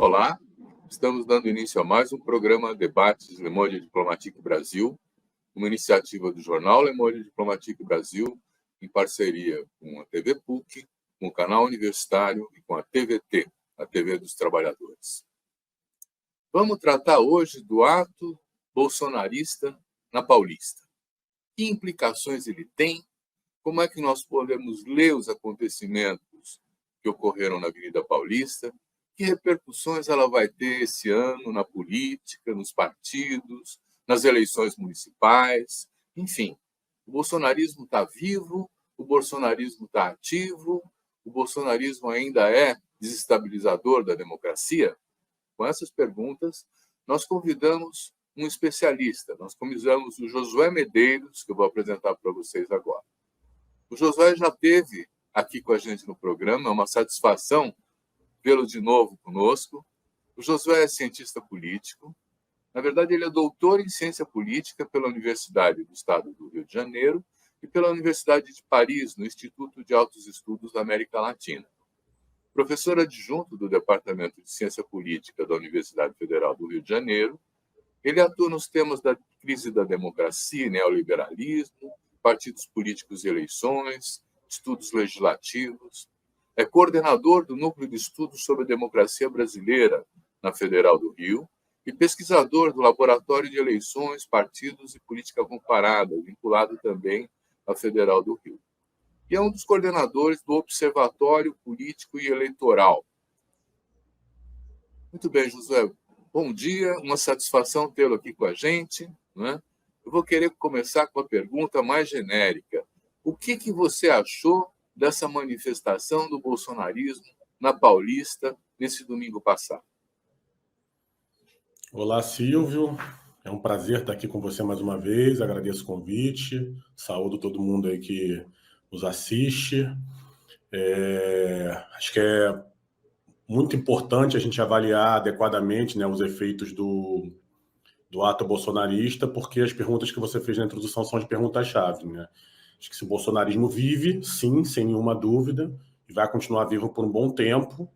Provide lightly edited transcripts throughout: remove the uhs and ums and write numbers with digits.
Olá, estamos dando início a mais um programa Debates Le Monde Diplomatique Brasil, uma iniciativa do jornal Le Monde Diplomatique Brasil, em parceria com a TV PUC, com o canal universitário e com a TVT, a TV dos Trabalhadores. Vamos tratar hoje do ato bolsonarista na Paulista. Que implicações ele tem? Como é que nós podemos ler os acontecimentos que ocorreram na Avenida Paulista? Que repercussões ela vai ter esse ano na política, nos partidos, nas eleições municipais? Enfim, o bolsonarismo está vivo, o bolsonarismo está ativo, o bolsonarismo ainda é desestabilizador da democracia? Com essas perguntas, nós convidamos um especialista. Nós convidamos o Josué Medeiros, que eu vou apresentar para vocês agora. O Josué já esteve aqui com a gente no programa, é uma satisfação vê-lo de novo conosco. O Josué é cientista político. Na verdade, ele é doutor em ciência política pela Universidade do Estado do Rio de Janeiro e pela Universidade de Paris, no Instituto de Altos Estudos da América Latina. Professor adjunto do Departamento de Ciência Política da Universidade Federal do Rio de Janeiro, ele atua nos temas da crise da democracia e neoliberalismo, partidos políticos e eleições, estudos legislativos. É coordenador do Núcleo de Estudos sobre a Democracia Brasileira na Federal do Rio e pesquisador do Laboratório de Eleições, Partidos e Política Comparada, vinculado também à Federal do Rio. E é um dos coordenadores do Observatório Político e Eleitoral. Muito bem, Josué. Bom dia, uma satisfação tê-lo aqui com a gente, né? Eu vou querer começar com a pergunta mais genérica. O que você achou dessa manifestação do bolsonarismo na Paulista nesse domingo passado? Olá, Silvio. É um prazer estar aqui com você mais uma vez. Agradeço o convite. Saúdo todo mundo aí que nos assiste. Acho que é muito importante a gente avaliar adequadamente, né, os efeitos do ato bolsonarista, porque as perguntas que você fez na introdução são as perguntas-chave, né? Acho que se o bolsonarismo vive, sim, sem nenhuma dúvida, e vai continuar vivo por um bom tempo.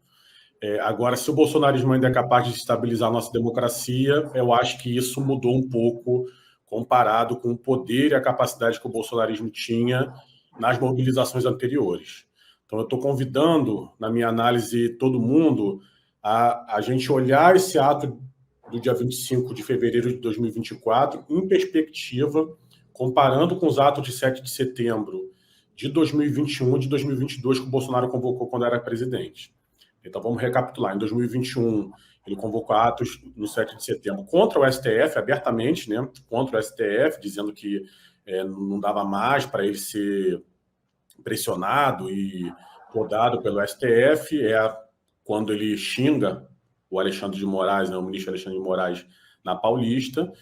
Agora, se o bolsonarismo ainda é capaz de estabilizar a nossa democracia, eu acho que isso mudou um pouco comparado com o poder e a capacidade que o bolsonarismo tinha nas mobilizações anteriores. Então, eu estou convidando, na minha análise, todo mundo a gente olhar esse ato do dia 25 de fevereiro de 2024 em perspectiva, comparando com os atos de 7 de setembro de 2021 e de 2022 que o Bolsonaro convocou quando era presidente. Então, vamos recapitular. Em 2021, ele convocou atos no 7 de setembro contra o STF, abertamente, né? Contra o STF, dizendo que não dava mais para ele ser pressionado e podado pelo STF. Quando ele xinga o Alexandre de Moraes, né, o ministro Alexandre de Moraes, na Paulista.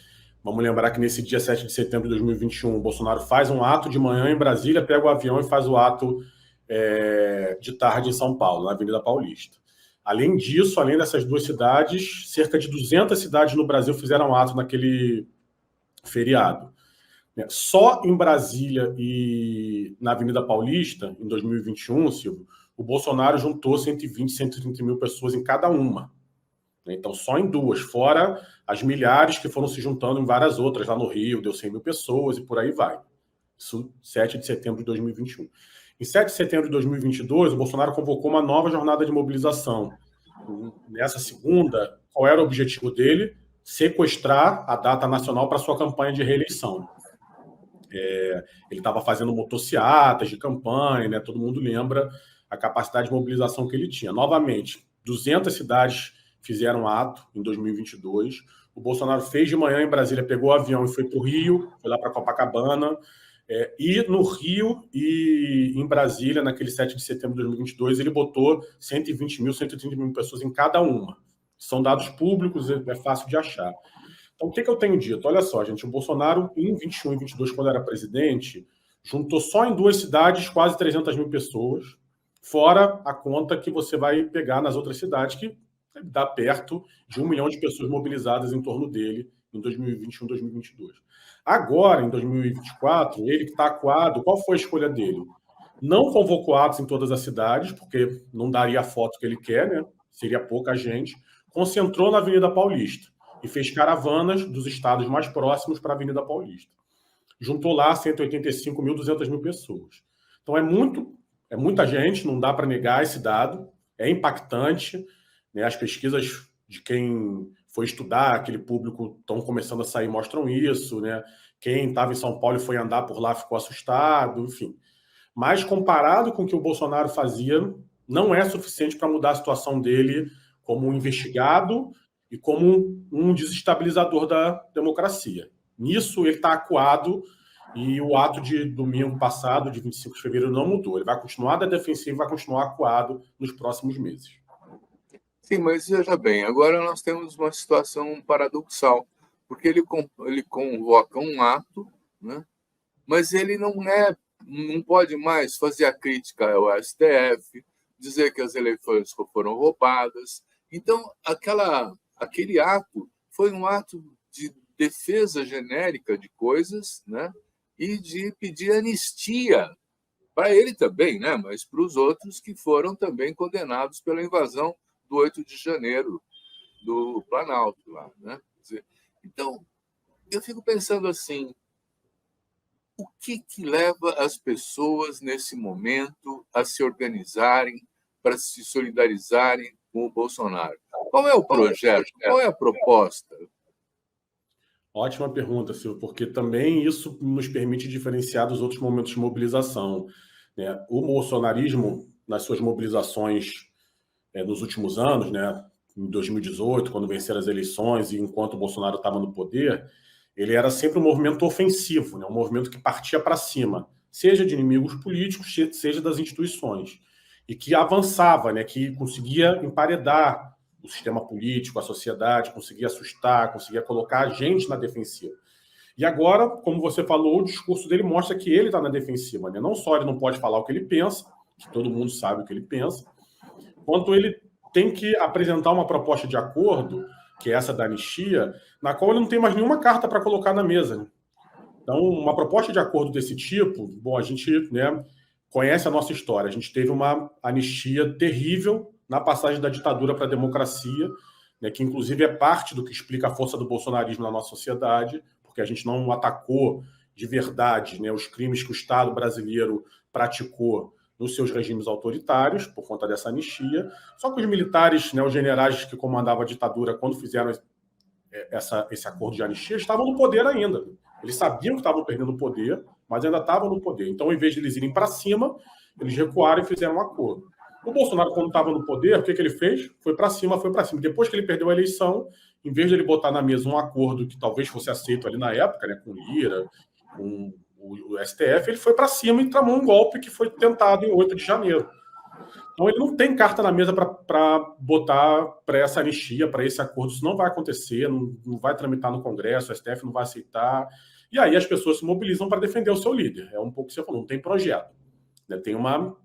Vamos lembrar que nesse dia 7 de setembro de 2021, o Bolsonaro faz um ato de manhã em Brasília, pega o avião e faz o ato de tarde em São Paulo, na Avenida Paulista. Além disso, além dessas duas cidades, cerca de 200 cidades no Brasil fizeram ato naquele feriado. Só em Brasília e na Avenida Paulista, em 2021, Silvio, o Bolsonaro juntou 120, 130 mil pessoas em cada uma. Então, só em duas, fora as milhares que foram se juntando em várias outras, lá no Rio, deu 100 mil pessoas e por aí vai. Isso, 7 de setembro de 2021. Em 7 de setembro de 2022, o Bolsonaro convocou uma nova jornada de mobilização. Nessa segunda, qual era o objetivo dele? Sequestrar a data nacional para sua campanha de reeleição. Ele estava fazendo motociatas de campanha, né? Todo mundo lembra a capacidade de mobilização que ele tinha. Novamente, 200 cidades fizeram ato em 2022. O Bolsonaro fez de manhã em Brasília, pegou o avião e foi para o Rio, foi lá para Copacabana. E no Rio e em Brasília, naquele 7 de setembro de 2022, ele botou 120 mil, 130 mil pessoas em cada uma. São dados públicos, é fácil de achar. Então, o que eu tenho dito? Olha só, gente, o Bolsonaro, em 21 e 22, quando era presidente, juntou só em duas cidades quase 300 mil pessoas, fora a conta que você vai pegar nas outras cidades, que dá perto de 1 milhão de pessoas mobilizadas em torno dele em 2021 e 2022. Agora, em 2024, ele que está acuado, qual foi a escolha dele? Não convocou atos em todas as cidades, porque não daria a foto que ele quer, né? Seria pouca gente. concentrou na Avenida Paulista e fez caravanas dos estados mais próximos para a Avenida Paulista. Juntou lá 185 mil, 200 mil pessoas. Então, é muita gente, não dá para negar esse dado, é impactante, né? As pesquisas de quem foi estudar, aquele público estão começando a sair, mostram isso, né? Quem estava em São Paulo e foi andar por lá ficou assustado, enfim. Mas, comparado com o que o Bolsonaro fazia, não é suficiente para mudar a situação dele como um investigado e como um desestabilizador da democracia. Nisso, ele está acuado, e o ato de domingo passado, de 25 de fevereiro, não mudou. Ele vai continuar da defensiva e vai continuar acuado nos próximos meses. Sim, mas veja bem, agora nós temos uma situação paradoxal, porque ele convoca um ato, né? Mas ele não pode mais fazer a crítica ao STF, dizer que as eleições foram roubadas. Então, aquele ato foi um ato de defesa genérica de coisas, né? E de pedir anistia para ele também, né? Mas para os outros que foram também condenados pela invasão do 8 de janeiro do Planalto lá, né? Então, eu fico pensando assim, o que leva as pessoas nesse momento a se organizarem para se solidarizarem com o Bolsonaro? Qual é o projeto? Qual é a proposta? Ótima pergunta, Silvio, porque também isso nos permite diferenciar dos outros momentos de mobilização, né? O bolsonarismo, nas suas mobilizações nos últimos anos, né, em 2018, quando venceram as eleições e enquanto o Bolsonaro estava no poder, ele era sempre um movimento ofensivo, né, um movimento que partia para cima, seja de inimigos políticos, seja das instituições, e que avançava, né, que conseguia emparedar o sistema político, a sociedade, conseguia assustar, conseguia colocar a gente na defensiva. E agora, como você falou, o discurso dele mostra que ele está na defensiva, né? Não só ele não pode falar o que ele pensa, que todo mundo sabe o que ele pensa, quanto ele tem que apresentar uma proposta de acordo, que é essa da anistia, na qual ele não tem mais nenhuma carta para colocar na mesa, né? Então, uma proposta de acordo desse tipo, bom, a gente, né, conhece a nossa história. A gente teve uma anistia terrível na passagem da ditadura para a democracia, né, que inclusive é parte do que explica a força do bolsonarismo na nossa sociedade, porque a gente não atacou de verdade, né, os crimes que o Estado brasileiro praticou nos seus regimes autoritários, por conta dessa anistia. Só que os militares, né, os generais que comandavam a ditadura, quando fizeram esse acordo de anistia, estavam no poder ainda. Eles sabiam que estavam perdendo o poder, mas ainda estavam no poder. Então, em vez de eles irem para cima, eles recuaram e fizeram um acordo. O Bolsonaro, quando estava no poder, o que ele fez? Foi para cima, foi para cima. Depois que ele perdeu a eleição, em vez de ele botar na mesa um acordo que talvez fosse aceito ali na época, né, com Lira, com o STF, ele foi para cima e tramou um golpe que foi tentado em 8 de janeiro. Então, ele não tem carta na mesa para botar para essa anistia, para esse acordo. Isso não vai acontecer, não vai tramitar no Congresso, o STF não vai aceitar. E aí as pessoas se mobilizam para defender o seu líder. É um pouco o que você falou, não tem projeto, né? Tem uma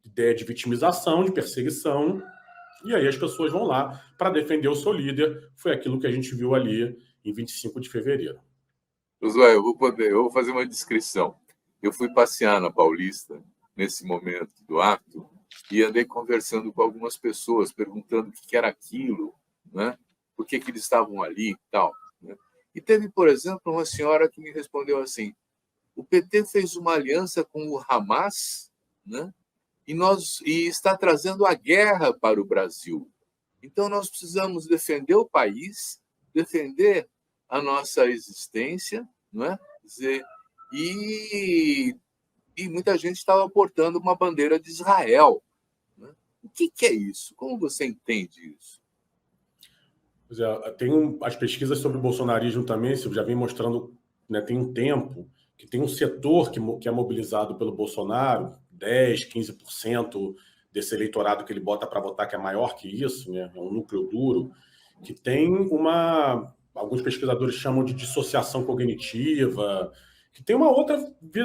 ideia de vitimização, de perseguição, e aí as pessoas vão lá para defender o seu líder. Foi aquilo que a gente viu ali em 25 de fevereiro. Josué, eu vou fazer uma descrição. Eu fui passear na Paulista nesse momento do ato e andei conversando com algumas pessoas, perguntando o que era aquilo, né? Por que eles estavam ali e tal, né? E teve, por exemplo, uma senhora que me respondeu assim: o PT fez uma aliança com o Hamas, né? E está trazendo a guerra para o Brasil. Então, nós precisamos defender o país, defender a nossa existência, não é? E muita gente estava portando uma bandeira de Israel. Né? O que é isso? Como você entende isso? Pois é, tem as pesquisas sobre o bolsonarismo também, já vem mostrando, né, tem um tempo que tem um setor que é mobilizado pelo Bolsonaro, 10%, 15% desse eleitorado que ele bota para votar, que é maior que isso, né, é um núcleo duro, que tem alguns pesquisadores chamam de dissociação cognitiva, que tem uma outra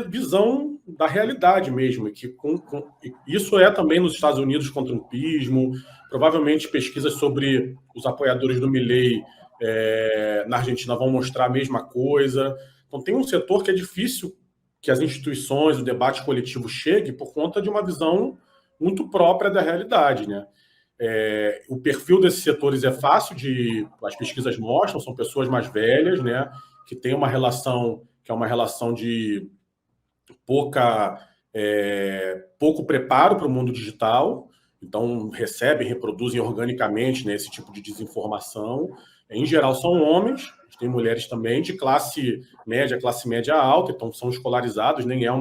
visão da realidade mesmo, e que isso é também nos Estados Unidos com o trumpismo, provavelmente pesquisas sobre os apoiadores do Milei na Argentina vão mostrar a mesma coisa. Então tem um setor que é difícil que as instituições, o debate coletivo chegue por conta de uma visão muito própria da realidade, né? O perfil desses setores é fácil as pesquisas mostram, são pessoas mais velhas, né, que têm uma relação que é uma relação de pouco preparo para o mundo digital, então recebem, reproduzem organicamente, né, esse tipo de desinformação. Em geral são homens, tem mulheres também de classe média alta, então são escolarizados, nem é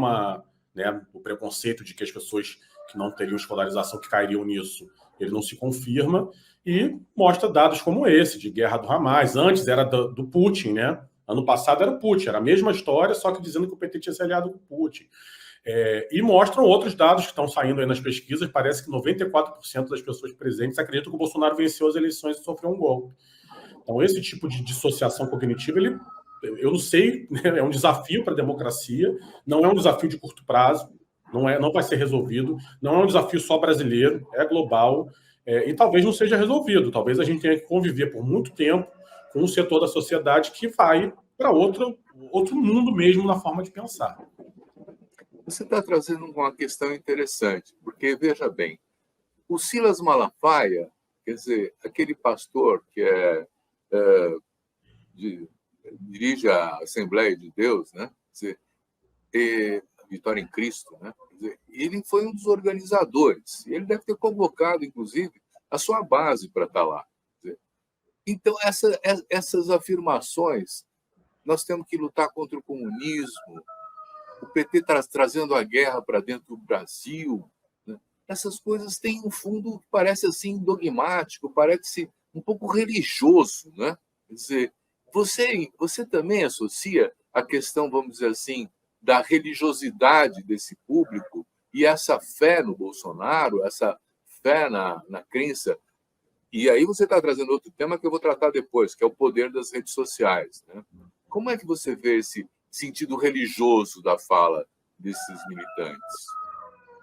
o preconceito de que as pessoas que não teriam escolarização que cairiam nisso, ele não se confirma, e mostra dados como esse, de guerra do Hamas. Antes era do Putin, né? Ano passado era o Putin, era a mesma história, só que dizendo que o PT tinha se aliado com o Putin. E mostram outros dados que estão saindo aí nas pesquisas. Parece que 94% das pessoas presentes acreditam que o Bolsonaro venceu as eleições e sofreu um golpe. Então, esse tipo de dissociação cognitiva, eu não sei, né, é um desafio para a democracia, não é um desafio de curto prazo, não vai ser resolvido, não é um desafio só brasileiro, é global, e talvez não seja resolvido. Talvez a gente tenha que conviver por muito tempo com um setor da sociedade que vai para outro mundo mesmo na forma de pensar. Você está trazendo uma questão interessante, porque, veja bem, o Silas Malafaia, quer dizer, aquele pastor que dirige a Assembleia de Deus, né? Quer dizer, Vitória em Cristo, né? Quer dizer, ele foi um dos organizadores. Ele deve ter convocado, inclusive, a sua base para estar lá. Então, essas afirmações, nós temos que lutar contra o comunismo, o PT está trazendo a guerra para dentro do Brasil, né? Essas coisas têm um fundo que parece assim dogmático, parece um pouco religioso, né? Quer dizer, você também associa a questão, vamos dizer assim, da religiosidade desse público e essa fé no Bolsonaro, essa fé na crença. E aí você está trazendo outro tema que eu vou tratar depois, que é o poder das redes sociais, né? Como é que você vê esse sentido religioso da fala desses militantes?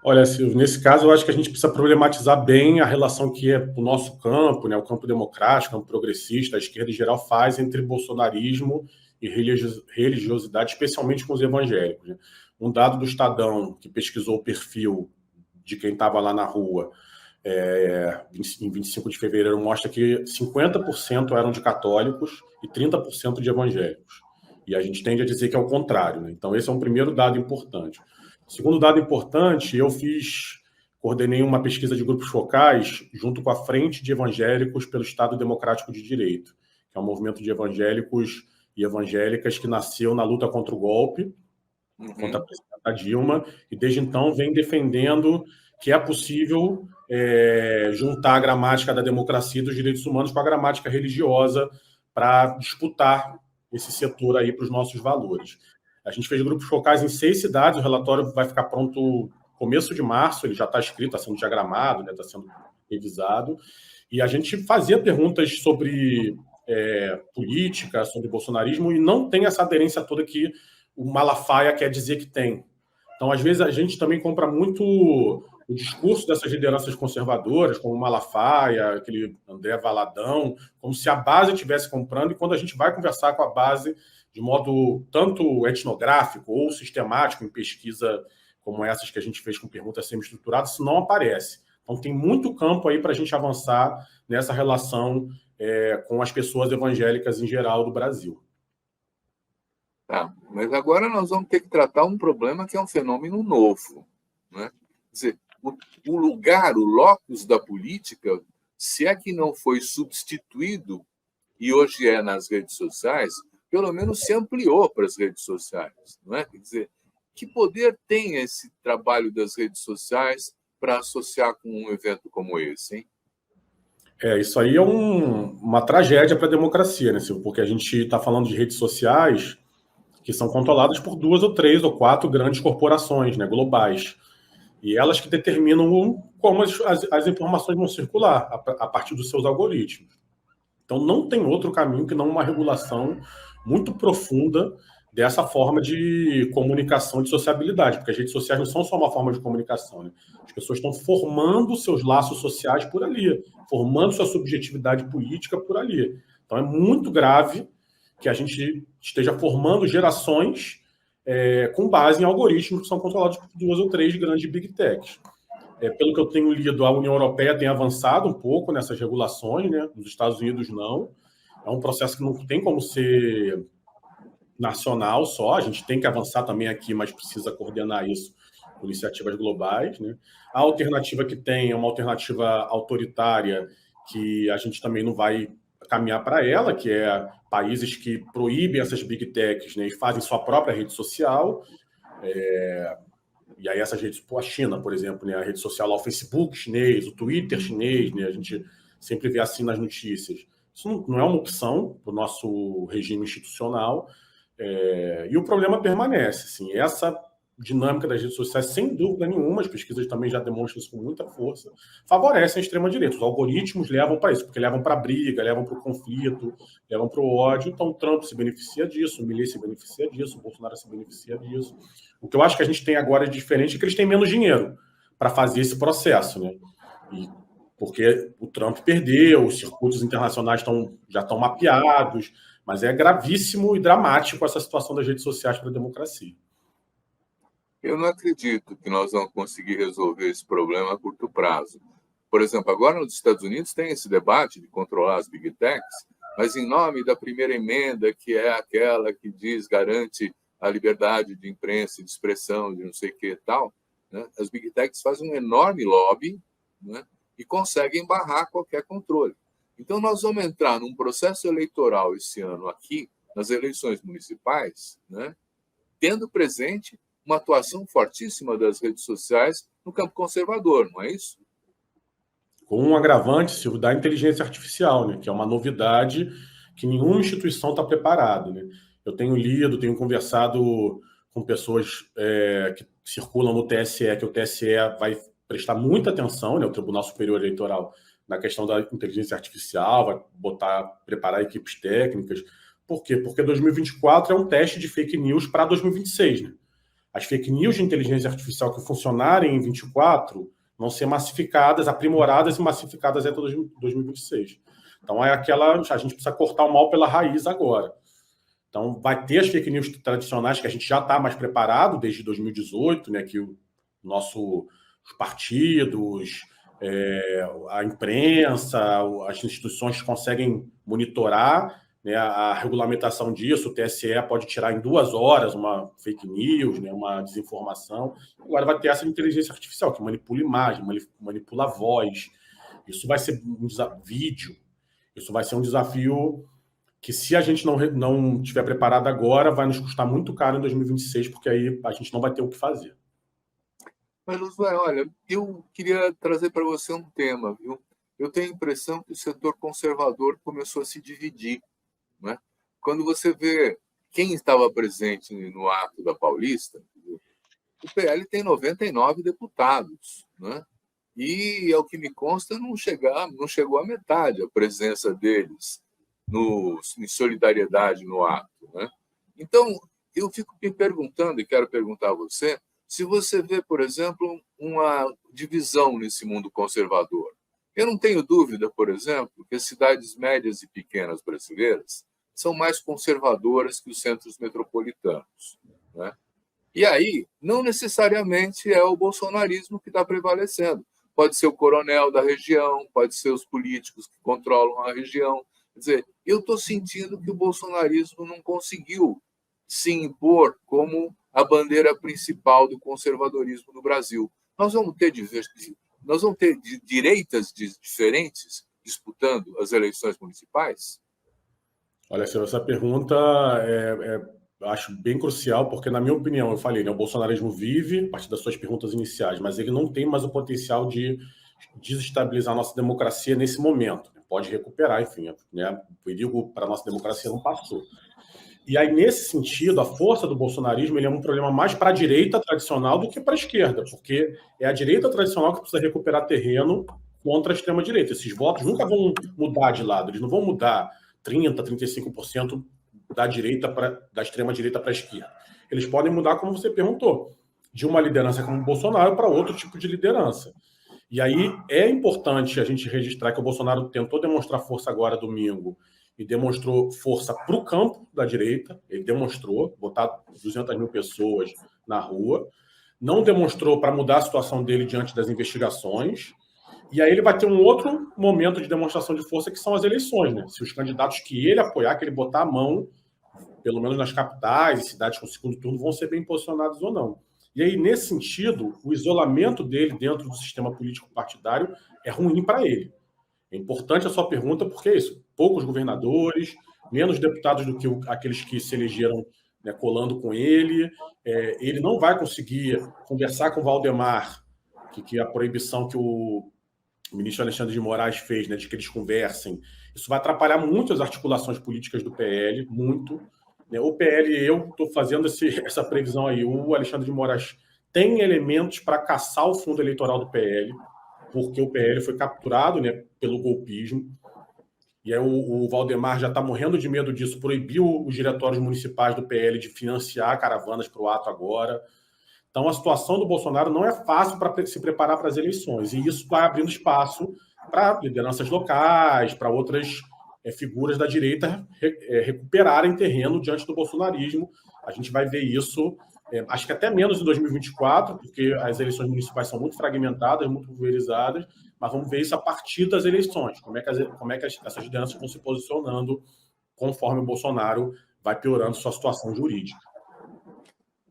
Olha, Silvio, nesse caso eu acho que a gente precisa problematizar bem a relação que o nosso campo, né, o campo democrático, o campo progressista, a esquerda em geral faz entre bolsonarismo e religiosidade, especialmente com os evangélicos, né? Um dado do Estadão, que pesquisou o perfil de quem estava lá na rua, em 25 de fevereiro, mostra que 50% eram de católicos e 30% de evangélicos. E a gente tende a dizer que é o contrário, né? Então, esse é um primeiro dado importante. Segundo dado importante, coordenei uma pesquisa de grupos focais junto com a Frente de Evangélicos pelo Estado Democrático de Direito, que é um movimento de evangélicos e evangélicas que nasceu na luta contra o golpe, contra a presidenta Dilma, e desde então vem defendendo que é possível juntar a gramática da democracia e dos direitos humanos com a gramática religiosa para disputar esse setor aí para os nossos valores. A gente fez grupos focais em 6 cidades, o relatório vai ficar pronto começo de março, ele já está escrito, está sendo diagramado, né, está sendo revisado, e a gente fazia perguntas sobre política, sobre bolsonarismo, e não tem essa aderência toda que o Malafaia quer dizer que tem. Então, às vezes, a gente também compra muito o discurso dessas lideranças conservadoras, como o Malafaia, aquele André Valadão, como se a base estivesse comprando, e quando a gente vai conversar com a base de modo tanto etnográfico ou sistemático, em pesquisa como essas que a gente fez com perguntas semi-estruturadas, isso não aparece. Então, tem muito campo aí para a gente avançar nessa relação com as pessoas evangélicas em geral do Brasil. Tá, mas agora nós vamos ter que tratar um problema que é um fenômeno novo, né? Quer dizer, o lugar, o locus da política, se é que não foi substituído, e hoje é nas redes sociais, pelo menos se ampliou para as redes sociais, não é? Quer dizer, que poder tem esse trabalho das redes sociais para associar com um evento como esse, hein? Isso aí é uma tragédia para a democracia, né, Silvio? Porque a gente está falando de redes sociais que são controladas por 2 ou 3 ou 4 grandes corporações, né, globais. E elas que determinam como as informações vão circular a partir dos seus algoritmos. Então, não tem outro caminho que não uma regulação muito profunda dessa forma de comunicação, de sociabilidade, porque as redes sociais não são só uma forma de comunicação, né? As pessoas estão formando seus laços sociais por ali, formando sua subjetividade política por ali. Então, é muito grave que a gente esteja formando gerações com base em algoritmos que são controlados por 2 ou 3 grandes big techs. Pelo que eu tenho lido, a União Europeia tem avançado um pouco nessas regulações, né? Nos Estados Unidos, não. É um processo que não tem como ser nacional só, a gente tem que avançar também aqui, mas precisa coordenar isso com iniciativas globais, né? A alternativa que tem é uma alternativa autoritária que a gente também não vai caminhar para ela, que é países que proíbem essas big techs, né, e fazem sua própria rede social. E aí essas redes, a China, por exemplo, né, a rede social lá, o Facebook chinês, o Twitter chinês, né, a gente sempre vê assim nas notícias. Isso não é uma opção para o nosso regime institucional, e o problema permanece. Assim, essa dinâmica das redes sociais, sem dúvida nenhuma, as pesquisas também já demonstram isso com muita força, favorecem a extrema-direita. Os algoritmos levam para isso, porque levam para a briga, levam para o conflito, levam para o ódio. Então, o Trump se beneficia disso, o Milley se beneficia disso, o Bolsonaro se beneficia disso. O que eu acho que a gente tem agora de diferente é que eles têm menos dinheiro para fazer esse processo, né? Porque o Trump perdeu, os circuitos internacionais já estão mapeados, mas é gravíssimo e dramático essa situação das redes sociais para a democracia. Eu não acredito que nós vamos conseguir resolver esse problema a curto prazo. Por exemplo, agora nos Estados Unidos tem esse debate de controlar as big techs, mas em nome da primeira emenda, que é aquela que garante a liberdade de imprensa, de expressão, de não sei o que e tal, né? As big techs fazem um enorme lobby, né? E conseguem barrar qualquer controle. Então, nós vamos entrar num processo eleitoral esse ano aqui, nas eleições municipais, né? Tendo presente uma atuação fortíssima das redes sociais no campo conservador, não é isso? Com um agravante, Silvio, da inteligência artificial, né, que é uma novidade que nenhuma instituição está preparada. Né? Eu tenho lido, tenho conversado com pessoas que circulam no TSE, que o TSE vai prestar muita atenção, né, o Tribunal Superior Eleitoral, na questão da inteligência artificial, vai preparar equipes técnicas. Por quê? Porque 2024 é um teste de fake news para 2026. Né? As fake news de inteligência artificial que funcionarem em 2024 vão ser massificadas, aprimoradas e massificadas até 2026. Então, a gente precisa cortar o mal pela raiz agora. Então, vai ter as fake news tradicionais que a gente já está mais preparado desde 2018, né, que os partidos, a imprensa, as instituições conseguem monitorar, né, a regulamentação disso. O TSE pode tirar em 2 horas uma fake news, né, uma desinformação. Agora vai ter essa inteligência artificial que manipula imagem, manipula voz. Isso vai ser vídeo. Isso vai ser um desafio que, se a gente não estiver preparado agora, vai nos custar muito caro em 2026, porque aí a gente não vai ter o que fazer. Mas, Josué, olha, eu queria trazer para você um tema, viu? Eu tenho a impressão que o setor conservador começou a se dividir, né? Quando você vê quem estava presente no ato da Paulista, o PL tem 99 deputados, né? E, ao que me consta, não chegou à metade a presença deles em solidariedade no ato, né? Então, eu fico me perguntando, e quero perguntar a você, se você vê, por exemplo, uma divisão nesse mundo conservador. Eu não tenho dúvida, por exemplo, que as cidades médias e pequenas brasileiras são mais conservadoras que os centros metropolitanos, né? E aí, não necessariamente é o bolsonarismo que está prevalecendo. Pode ser o coronel da região, pode ser os políticos que controlam a região. Quer dizer, eu estou sentindo que o bolsonarismo não conseguiu se impor como a bandeira principal do conservadorismo no Brasil. Nós vamos ter direitas diferentes disputando as eleições municipais? Olha, essa pergunta acho bem crucial, porque, na minha opinião, eu falei, né, o bolsonarismo vive, a partir das suas perguntas iniciais, mas ele não tem mais o potencial de desestabilizar a nossa democracia nesse momento. Pode recuperar, enfim, né, o perigo para a nossa democracia não passou. E aí, nesse sentido, a força do bolsonarismo ele é um problema mais para a direita tradicional do que para a esquerda, porque é a direita tradicional que precisa recuperar terreno contra a extrema-direita. Esses votos nunca vão mudar de lado, eles não vão mudar 30%, 35% da extrema-direita para a esquerda. Eles podem mudar, como você perguntou, de uma liderança como o Bolsonaro para outro tipo de liderança. E aí é importante a gente registrar que o Bolsonaro tentou demonstrar força agora domingo e demonstrou força para o campo da direita. Ele demonstrou botar 200 mil pessoas na rua, não demonstrou para mudar a situação dele diante das investigações, e aí ele vai ter um outro momento de demonstração de força, que são as eleições, né? Se os candidatos que ele apoiar, que ele botar a mão, pelo menos nas capitais e cidades com segundo turno, vão ser bem posicionados ou não. E aí, nesse sentido, o isolamento dele dentro do sistema político partidário é ruim para ele. É importante a sua pergunta, porque é isso. Poucos governadores, menos deputados do que aqueles que se elegeram, né, colando com ele. Ele não vai conseguir conversar com o Valdemar, que a proibição que o ministro Alexandre de Moraes fez, né, de que eles conversem. Isso vai atrapalhar muito as articulações políticas do PL, muito. O PL, eu estou fazendo essa previsão aí, o Alexandre de Moraes tem elementos para caçar o fundo eleitoral do PL, porque o PL foi capturado, né, pelo golpismo, e aí o Valdemar já está morrendo de medo disso, proibiu os diretórios municipais do PL de financiar caravanas para o ato agora. Então, a situação do Bolsonaro não é fácil para se preparar para as eleições, e isso vai abrindo espaço para lideranças locais, para outras figuras da direita recuperarem terreno diante do bolsonarismo. A gente vai ver isso, acho que até menos em 2024, porque as eleições municipais são muito fragmentadas, muito pulverizadas, mas vamos ver isso a partir das eleições, como é que essas lideranças estão se posicionando conforme o Bolsonaro vai piorando sua situação jurídica.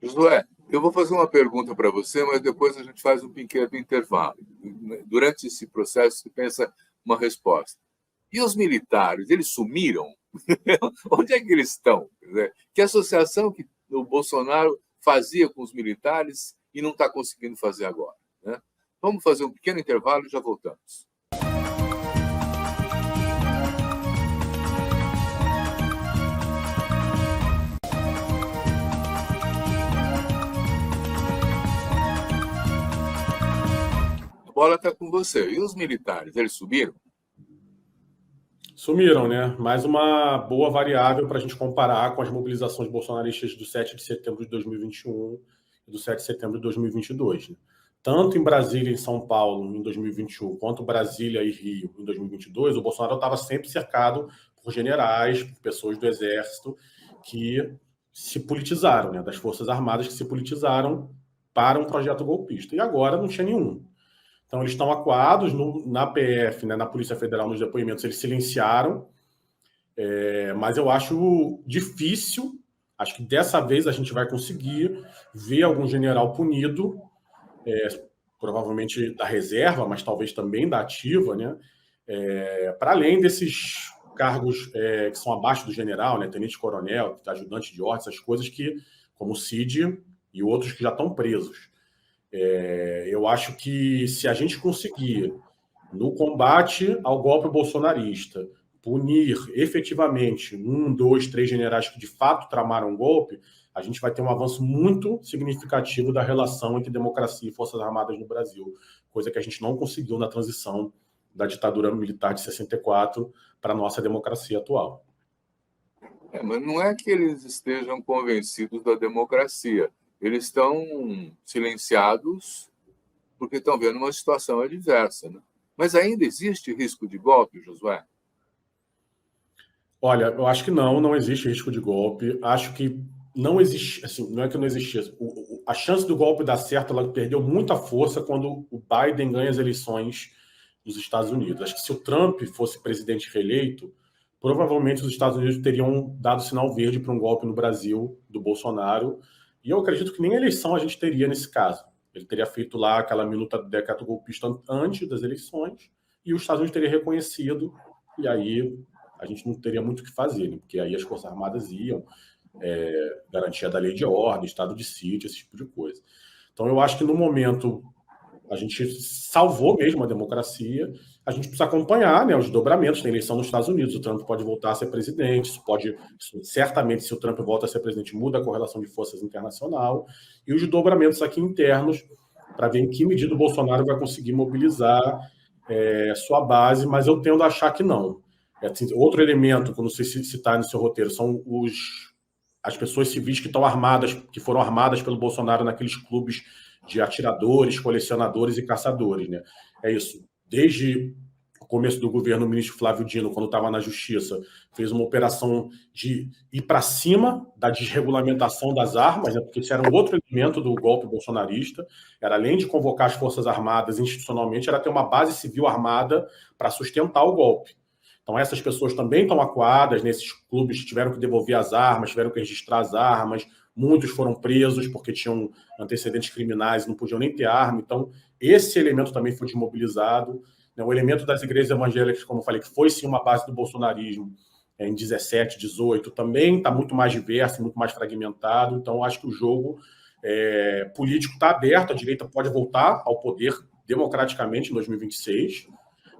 Josué, eu vou fazer uma pergunta para você, mas depois a gente faz um pequeno intervalo. Durante esse processo, você pensa uma resposta. E os militares, eles sumiram? Onde é que eles estão? Quer dizer, que associação que o Bolsonaro fazia com os militares e não está conseguindo fazer agora, né? Vamos fazer um pequeno intervalo e já voltamos. A bola está com você. E os militares, eles subiram? Sumiram, né? Mais uma boa variável para a gente comparar com as mobilizações bolsonaristas do 7 de setembro de 2021 e do 7 de setembro de 2022. Né? Tanto em Brasília e em São Paulo, em 2021, quanto Brasília e Rio, em 2022, o Bolsonaro estava sempre cercado por generais, por pessoas do Exército que se politizaram, né? Das Forças Armadas que se politizaram para um projeto golpista. E agora não tinha nenhum. Então, eles estão acuados na PF, né, na Polícia Federal, nos depoimentos, eles silenciaram, mas eu acho difícil, acho que dessa vez a gente vai conseguir ver algum general punido, provavelmente da reserva, mas talvez também da ativa, né, para além desses cargos que são abaixo do general, né, tenente-coronel, ajudante de ordem, essas coisas que, como o Cid e outros que já estão presos. Eu acho que se a gente conseguir, no combate ao golpe bolsonarista, punir efetivamente 1, 2, 3 generais que de fato tramaram o golpe, a gente vai ter um avanço muito significativo da relação entre democracia e Forças Armadas no Brasil, coisa que a gente não conseguiu na transição da ditadura militar de 64 para a nossa democracia atual. Mas não é que eles estejam convencidos da democracia. Eles estão silenciados porque estão vendo uma situação adversa, né? Mas ainda existe risco de golpe, Josué? Olha, eu acho que não existe risco de golpe. Acho que não existe, assim, não é que não existia. A chance do golpe dar certo, ela perdeu muita força quando o Biden ganha as eleições dos Estados Unidos. Acho que se o Trump fosse presidente reeleito, provavelmente os Estados Unidos teriam dado sinal verde para um golpe no Brasil do Bolsonaro. E eu acredito que nem eleição a gente teria nesse caso. Ele teria feito lá aquela minuta do decreto golpista antes das eleições e os Estados Unidos teria reconhecido, e aí a gente não teria muito o que fazer, né? Porque aí as Forças Armadas iam, garantia da lei de ordem, estado de sítio, esse tipo de coisa. Então eu acho que no momento a gente salvou mesmo a democracia, a gente precisa acompanhar, né, os desdobramentos da eleição nos Estados Unidos. O Trump pode voltar a ser presidente, certamente, se o Trump volta a ser presidente, muda a correlação de forças internacional, e os desdobramentos aqui internos, para ver em que medida o Bolsonaro vai conseguir mobilizar sua base, mas eu tendo a achar que não. Outro elemento, que eu não sei se está no seu roteiro, são as pessoas civis que estão armadas, que foram armadas pelo Bolsonaro naqueles clubes de atiradores, colecionadores e caçadores, né? É isso. Desde no começo do governo, o ministro Flávio Dino, quando estava na Justiça, fez uma operação de ir para cima da desregulamentação das armas, né, porque esse era um outro elemento do golpe bolsonarista, era além de convocar as Forças Armadas institucionalmente, era ter uma base civil armada para sustentar o golpe. Então, essas pessoas também estão acuadas nesses clubes, tiveram que devolver as armas, tiveram que registrar as armas, muitos foram presos porque tinham antecedentes criminais e não podiam nem ter arma. Então, esse elemento também foi desmobilizado. O elemento das igrejas evangélicas, como eu falei, que foi sim uma base do bolsonarismo em 17, 18, também está muito mais diverso, muito mais fragmentado. Então, acho que o jogo político está aberto, a direita pode voltar ao poder democraticamente em 2026,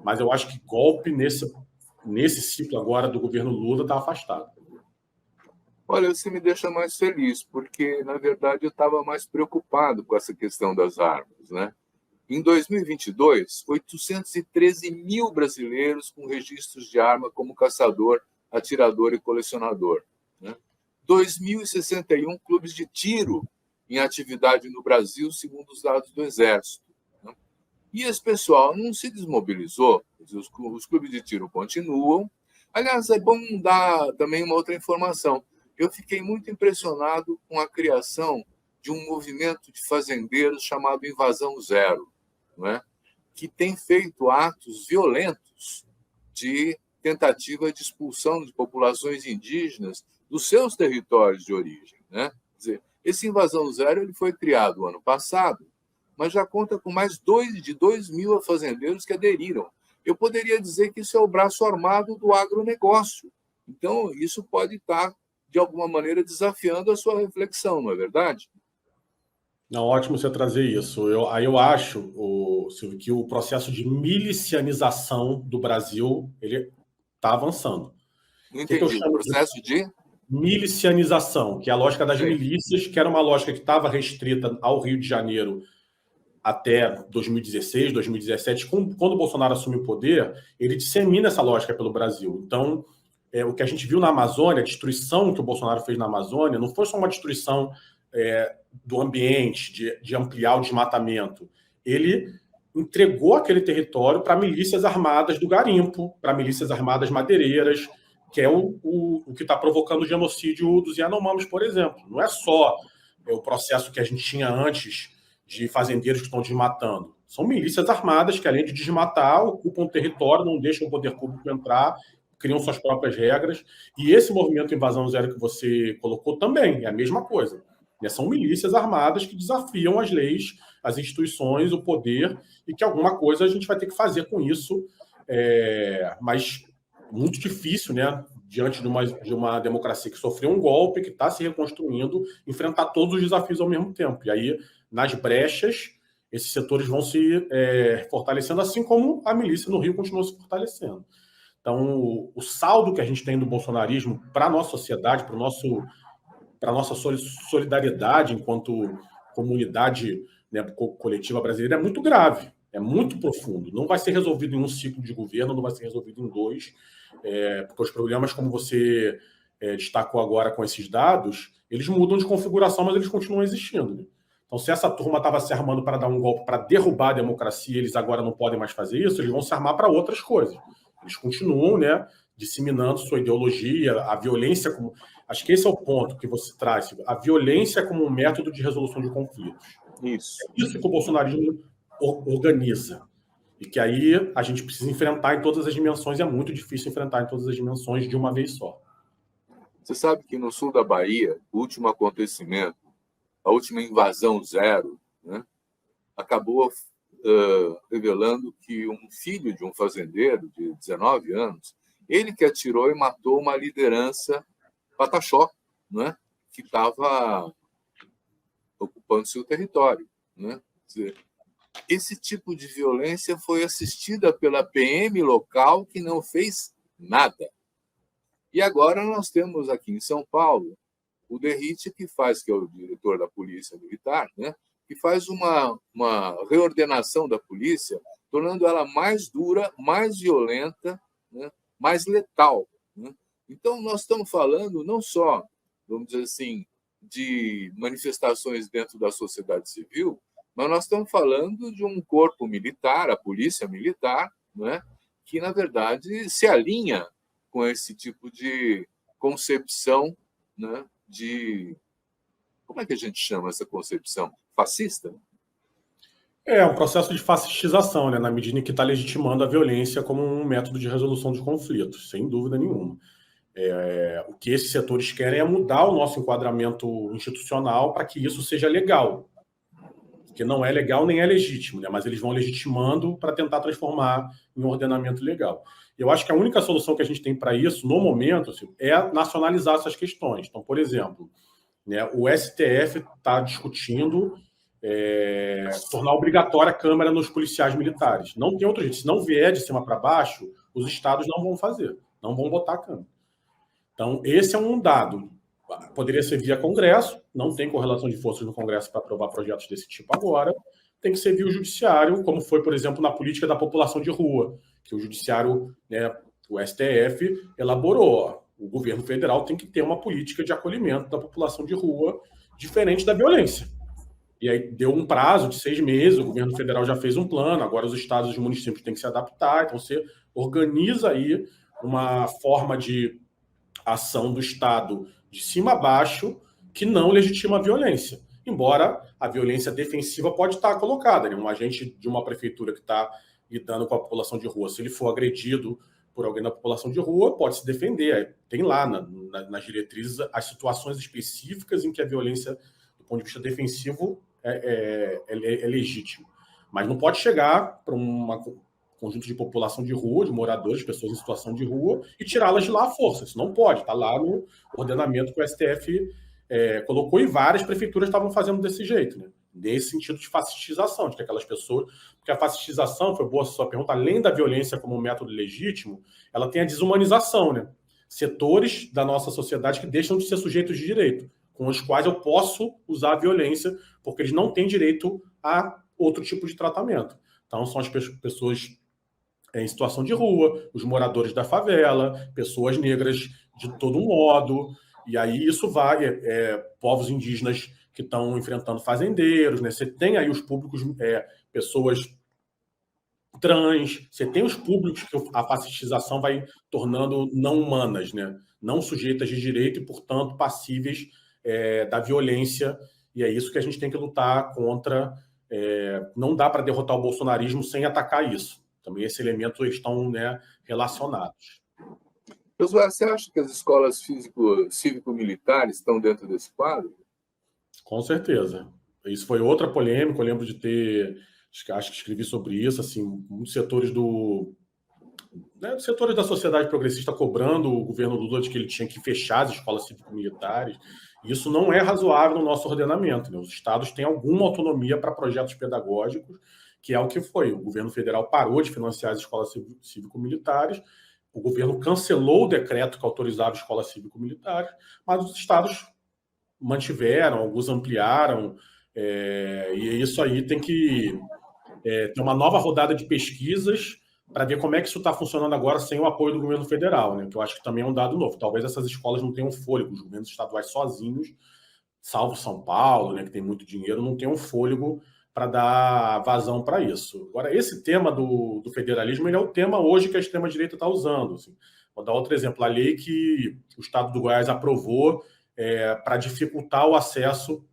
mas eu acho que golpe nesse ciclo agora do governo Lula está afastado. Olha, você me deixa mais feliz, porque, na verdade, eu estava mais preocupado com essa questão das armas, né? Em 2022, 813 mil brasileiros com registros de arma como caçador, atirador e colecionador, né? 2.061 clubes de tiro em atividade no Brasil, segundo os dados do Exército, né? E esse pessoal não se desmobilizou, os clubes de tiro continuam. Aliás, é bom dar também uma outra informação. Eu fiquei muito impressionado com a criação de um movimento de fazendeiros chamado Invasão Zero, não é? Que tem feito atos violentos de tentativa de expulsão de populações indígenas dos seus territórios de origem, né? Quer dizer, esse Invasão Zero ele foi criado no ano passado, mas já conta com mais de 2.000 fazendeiros que aderiram. Eu poderia dizer que isso é o braço armado do agronegócio. Então, isso pode estar, de alguma maneira, desafiando a sua reflexão, não é verdade? Não, ótimo você trazer isso. Eu acho, Silvio, que o processo de milicianização do Brasil ele está avançando. Não O que eu entendi. O chamo de processo de... milicianização, que é a lógica das Sim. milícias, que era uma lógica que estava restrita ao Rio de Janeiro até 2016, 2017. Quando o Bolsonaro assume o poder, ele dissemina essa lógica pelo Brasil. Então, o que a gente viu na Amazônia, a destruição que o Bolsonaro fez na Amazônia, não foi só uma destruição do ambiente, de ampliar o desmatamento. Ele entregou aquele território para milícias armadas do garimpo, para milícias armadas madeireiras, que é o que está provocando o genocídio dos Yanomamis, por exemplo. Não é só o processo que a gente tinha antes de fazendeiros que estão desmatando. São milícias armadas que, além de desmatar, ocupam o território, não deixam o poder público entrar, criam suas próprias regras. E esse movimento Invasão Zero que você colocou também é a mesma coisa. São milícias armadas que desafiam as leis, as instituições, o poder, e que alguma coisa a gente vai ter que fazer com isso. Mas muito difícil, né? Diante de uma democracia que sofreu um golpe, que está se reconstruindo, enfrentar todos os desafios ao mesmo tempo. E aí, nas brechas, esses setores vão se fortalecendo, assim como a milícia no Rio continua se fortalecendo. Então, o saldo que a gente tem do bolsonarismo para a nossa sociedade, para a nossa solidariedade enquanto comunidade, né, coletiva brasileira é muito grave, é muito profundo. Não vai ser resolvido em um ciclo de governo, não vai ser resolvido em dois, porque os problemas, como você destacou agora com esses dados, eles mudam de configuração, mas eles continuam existindo, né? Então, se essa turma estava se armando para dar um golpe, para derrubar a democracia, eles agora não podem mais fazer isso, eles vão se armar para outras coisas. Eles continuam, né, disseminando sua ideologia, a violência como... Acho que esse é o ponto que você traz, a violência como um método de resolução de conflitos. Isso. É isso que o bolsonarismo organiza. E que aí a gente precisa enfrentar em todas as dimensões, e é muito difícil enfrentar em todas as dimensões de uma vez só. Você sabe que no sul da Bahia, o último acontecimento, a última invasão zero, né, acabou revelando que um filho de um fazendeiro de 19 anos, ele que atirou e matou uma liderança pataxó, né, que estava ocupando seu território, né? Quer dizer, esse tipo de violência foi assistida pela PM local, que não fez nada. E agora nós temos aqui em São Paulo o Derrite, que é o diretor da Polícia Militar, né, que faz uma reordenação da polícia, tornando ela mais dura, mais violenta, né, mais letal, né? Então, nós estamos falando não só, vamos dizer assim, de manifestações dentro da sociedade civil, mas nós estamos falando de um corpo militar, a polícia militar, né, que, na verdade, se alinha com esse tipo de concepção, né, de... Como é que a gente chama essa concepção? Fascista? É um processo de fascistização, né, na medida em que está legitimando a violência como um método de resolução de conflitos, sem dúvida nenhuma. O que esses setores querem é mudar o nosso enquadramento institucional para que isso seja legal. Porque não é legal nem é legítimo, né? Mas eles vão legitimando para tentar transformar em um ordenamento legal. Eu acho que a única solução que a gente tem para isso, no momento, assim, é nacionalizar essas questões. Então, por exemplo, né, o STF está discutindo tornar obrigatória a câmera nos policiais militares. Não tem outro jeito. Se não vier de cima para baixo, os estados não vão fazer, não vão botar a câmera. Então, esse é um dado. Poderia ser via Congresso, não tem correlação de forças no Congresso para aprovar projetos desse tipo agora. Tem que ser via o Judiciário, como foi, por exemplo, na política da população de rua, que o Judiciário, né, o STF, elaborou. O governo federal tem que ter uma política de acolhimento da população de rua diferente da violência. E aí deu um prazo de 6 meses, o governo federal já fez um plano, agora os estados e os municípios têm que se adaptar, então você organiza aí uma forma de ação do Estado de cima a baixo que não legitima a violência. Embora a violência defensiva pode estar colocada, né? Um agente de uma prefeitura que está lidando com a população de rua, se ele for agredido por alguém da população de rua, pode se defender. Tem lá nas diretrizes as situações específicas em que a violência, do ponto de vista defensivo, é legítima. Mas não pode chegar para um conjunto de população de rua, de moradores, pessoas em situação de rua, e tirá-las de lá à força. Isso não pode. Está lá no ordenamento que o STF colocou, e várias prefeituras estavam fazendo desse jeito, né? Nesse sentido de fascistização, de que aquelas pessoas... Porque a fascistização, foi boa a sua pergunta, além da violência como um método legítimo, ela tem a desumanização, né? Setores da nossa sociedade que deixam de ser sujeitos de direito, com os quais eu posso usar a violência, porque eles não têm direito a outro tipo de tratamento. Então, são as pessoas em situação de rua, os moradores da favela, pessoas negras de todo modo, e aí isso vai, povos indígenas que estão enfrentando fazendeiros, né? Você tem aí os públicos, pessoas trans, você tem os públicos que a fascistização vai tornando não humanas, né? Não sujeitas de direito e, portanto, passíveis da violência, e é isso que a gente tem que lutar contra. Não dá para derrotar o bolsonarismo sem atacar isso. Também esse elemento estão, né, relacionados. Josué, você acha que as escolas cívico-militares estão dentro desse quadro? Com certeza. Isso foi outra polêmica, eu lembro de ter, acho que escrevi sobre isso, assim, muitos setores setores da sociedade progressista cobrando o governo Lula de que ele tinha que fechar as escolas cívico-militares. Isso não é razoável no nosso ordenamento, né? Os estados têm alguma autonomia para projetos pedagógicos, que é o que foi. O governo federal parou de financiar as escolas cívico-militares, o governo cancelou o decreto que autorizava escolas cívico-militares, mas os estados mantiveram, alguns ampliaram, e isso aí tem que ter uma nova rodada de pesquisas para ver como é que isso está funcionando agora sem o apoio do governo federal, né? Que eu acho que também é um dado novo. Talvez essas escolas não tenham fôlego, os governos estaduais sozinhos, salvo São Paulo, né, que tem muito dinheiro, não tenham fôlego para dar vazão para isso. Agora, esse tema do federalismo, ele é o tema hoje que a extrema-direita está usando. Assim. Vou dar outro exemplo. A lei que o Estado do Goiás aprovou para dificultar o acesso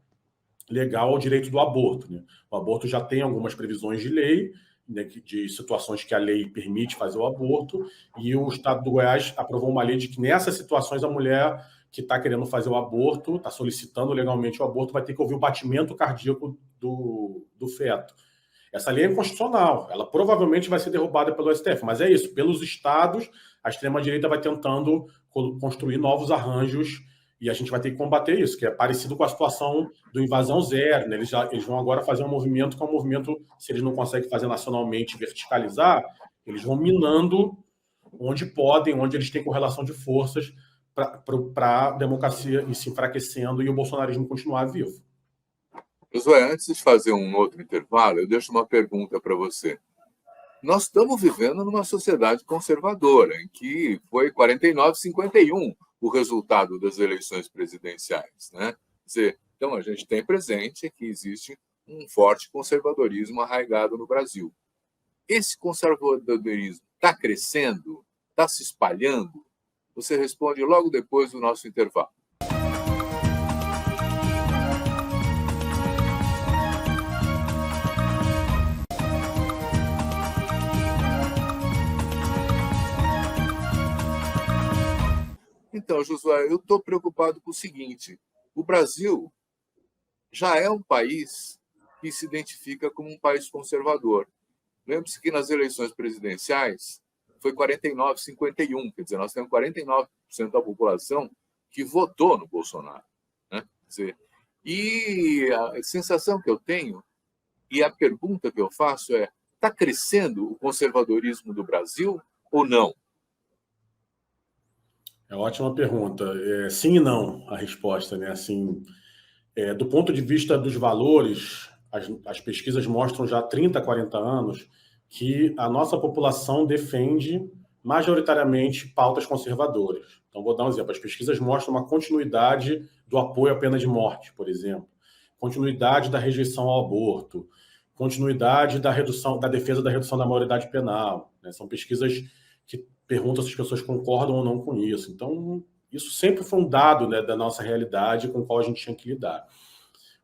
legal ao direito do aborto, né? O aborto já tem algumas previsões de lei, né, de situações que a lei permite fazer o aborto, e o Estado do Goiás aprovou uma lei de que nessas situações a mulher que está querendo fazer o aborto, está solicitando legalmente o aborto, vai ter que ouvir o batimento cardíaco do feto. Essa lei é inconstitucional, ela provavelmente vai ser derrubada pelo STF, mas é isso, pelos estados, a extrema-direita vai tentando construir novos arranjos e a gente vai ter que combater isso, que é parecido com a situação do Invasão Zero, né? Eles vão agora fazer um movimento que é um movimento, se eles não conseguem fazer nacionalmente, verticalizar, eles vão minando onde podem, onde eles têm correlação de forças para a democracia ir se enfraquecendo e o bolsonarismo continuar vivo. Josué, antes de fazer um outro intervalo, eu deixo uma pergunta para você. Nós estamos vivendo numa sociedade conservadora, em que foi 49-51 o resultado das eleições presidenciais, né? Quer dizer, então, a gente tem presente que existe um forte conservadorismo arraigado no Brasil. esse conservadorismo está crescendo? Está se espalhando? Você responde logo depois do nosso intervalo. Então, Josué, eu estou preocupado com o seguinte: o Brasil já é um país que se identifica como um país conservador. Lembre-se que nas eleições presidenciais foi 49-51, quer dizer, nós temos 49% da população que votou no Bolsonaro, né? Quer dizer, e a sensação que eu tenho, e a pergunta que eu faço é: está crescendo o conservadorismo do Brasil ou não? É uma ótima pergunta. Sim e não a resposta, né? Assim, do ponto de vista dos valores, as pesquisas mostram já há 30, 40 anos que a nossa população defende majoritariamente pautas conservadoras. Então, vou dar um exemplo. As pesquisas mostram uma continuidade do apoio à pena de morte, por exemplo, continuidade da rejeição ao aborto, continuidade da defesa da redução da maioridade penal, né? São pesquisas que perguntam se as pessoas concordam ou não com isso. Então, isso sempre foi um dado, né, da nossa realidade com o qual a gente tinha que lidar.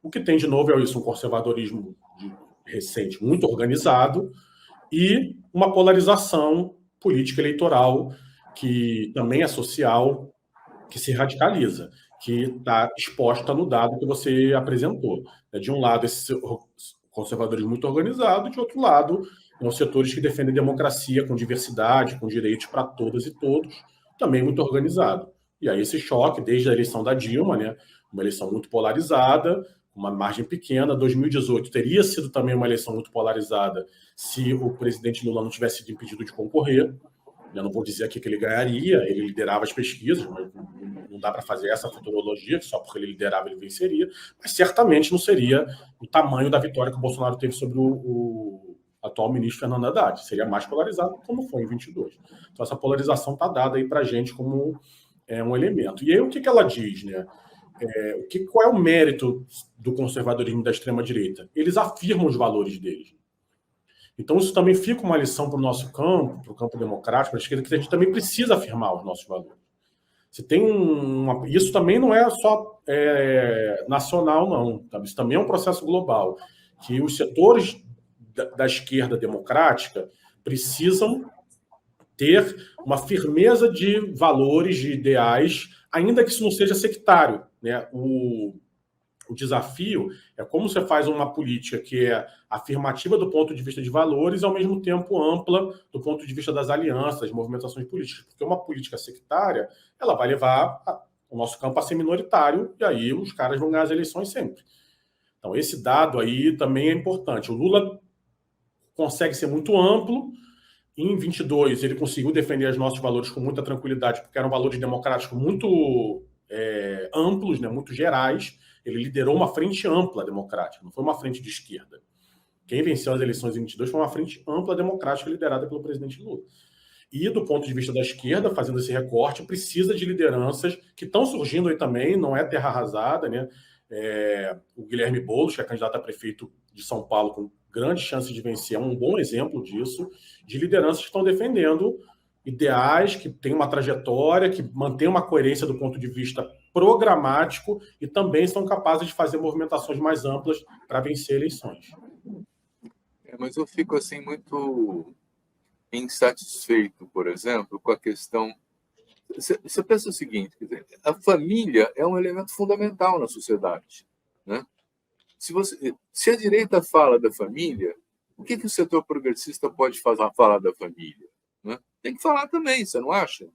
O que tem de novo é isso, um conservadorismo recente muito organizado e uma polarização política eleitoral que também é social, que se radicaliza, que está exposta no dado que você apresentou. De um lado, esse conservadorismo muito organizado, de outro lado, os setores que defendem democracia com diversidade, com direitos para todas e todos, também muito organizado. E aí esse choque, desde a eleição da Dilma, né, uma eleição muito polarizada, uma margem pequena. 2018 teria sido também uma eleição muito polarizada se o presidente Lula não tivesse sido impedido de concorrer. Eu não vou dizer aqui que ele ganharia, ele liderava as pesquisas, mas não dá para fazer essa futurologia, que só porque ele liderava ele venceria, mas certamente não seria o tamanho da vitória que o Bolsonaro teve sobre o atual ministro Fernando Haddad. Seria mais polarizado, como foi em 22. Então essa polarização está dada aí para a gente como um elemento. E aí o que ela diz, né? Qual é o mérito do conservadorismo da extrema-direita? Eles afirmam os valores deles. Então, isso também fica uma lição para o nosso campo, para o campo democrático, para a esquerda, que a gente também precisa afirmar os nossos valores. Você tem isso também não é só nacional, não. Tá? Isso também é um processo global, que os setores da esquerda democrática precisam ter uma firmeza de valores, de ideais, ainda que isso não seja sectário, né? O desafio é como você faz uma política que é afirmativa do ponto de vista de valores e, ao mesmo tempo, ampla do ponto de vista das alianças, das movimentações políticas. Porque uma política sectária, ela vai levar o nosso campo a ser minoritário e aí os caras vão ganhar as eleições sempre. Então, esse dado aí também é importante. O Lula consegue ser muito amplo. Em 22, ele conseguiu defender os nossos valores com muita tranquilidade, porque eram valores democráticos muito amplos, né, muito gerais. Ele liderou uma frente ampla democrática, não foi uma frente de esquerda. Quem venceu as eleições em 22 foi uma frente ampla democrática liderada pelo presidente Lula. E, do ponto de vista da esquerda, fazendo esse recorte, precisa de lideranças que estão surgindo aí também, não é terra arrasada, né? O Guilherme Boulos, que é candidato a prefeito de São Paulo com grande chance de vencer, é um bom exemplo disso, de lideranças que estão defendendo ideais, que têm uma trajetória, que mantêm uma coerência do ponto de vista programático e também são capazes de fazer movimentações mais amplas para vencer eleições. Mas eu fico assim muito insatisfeito, por exemplo, com a questão. Você pensa o seguinte: quer dizer, a família é um elemento fundamental na sociedade, né? Se a direita fala da família, o que o setor progressista pode falar da família, né? Tem que falar também, você não acha?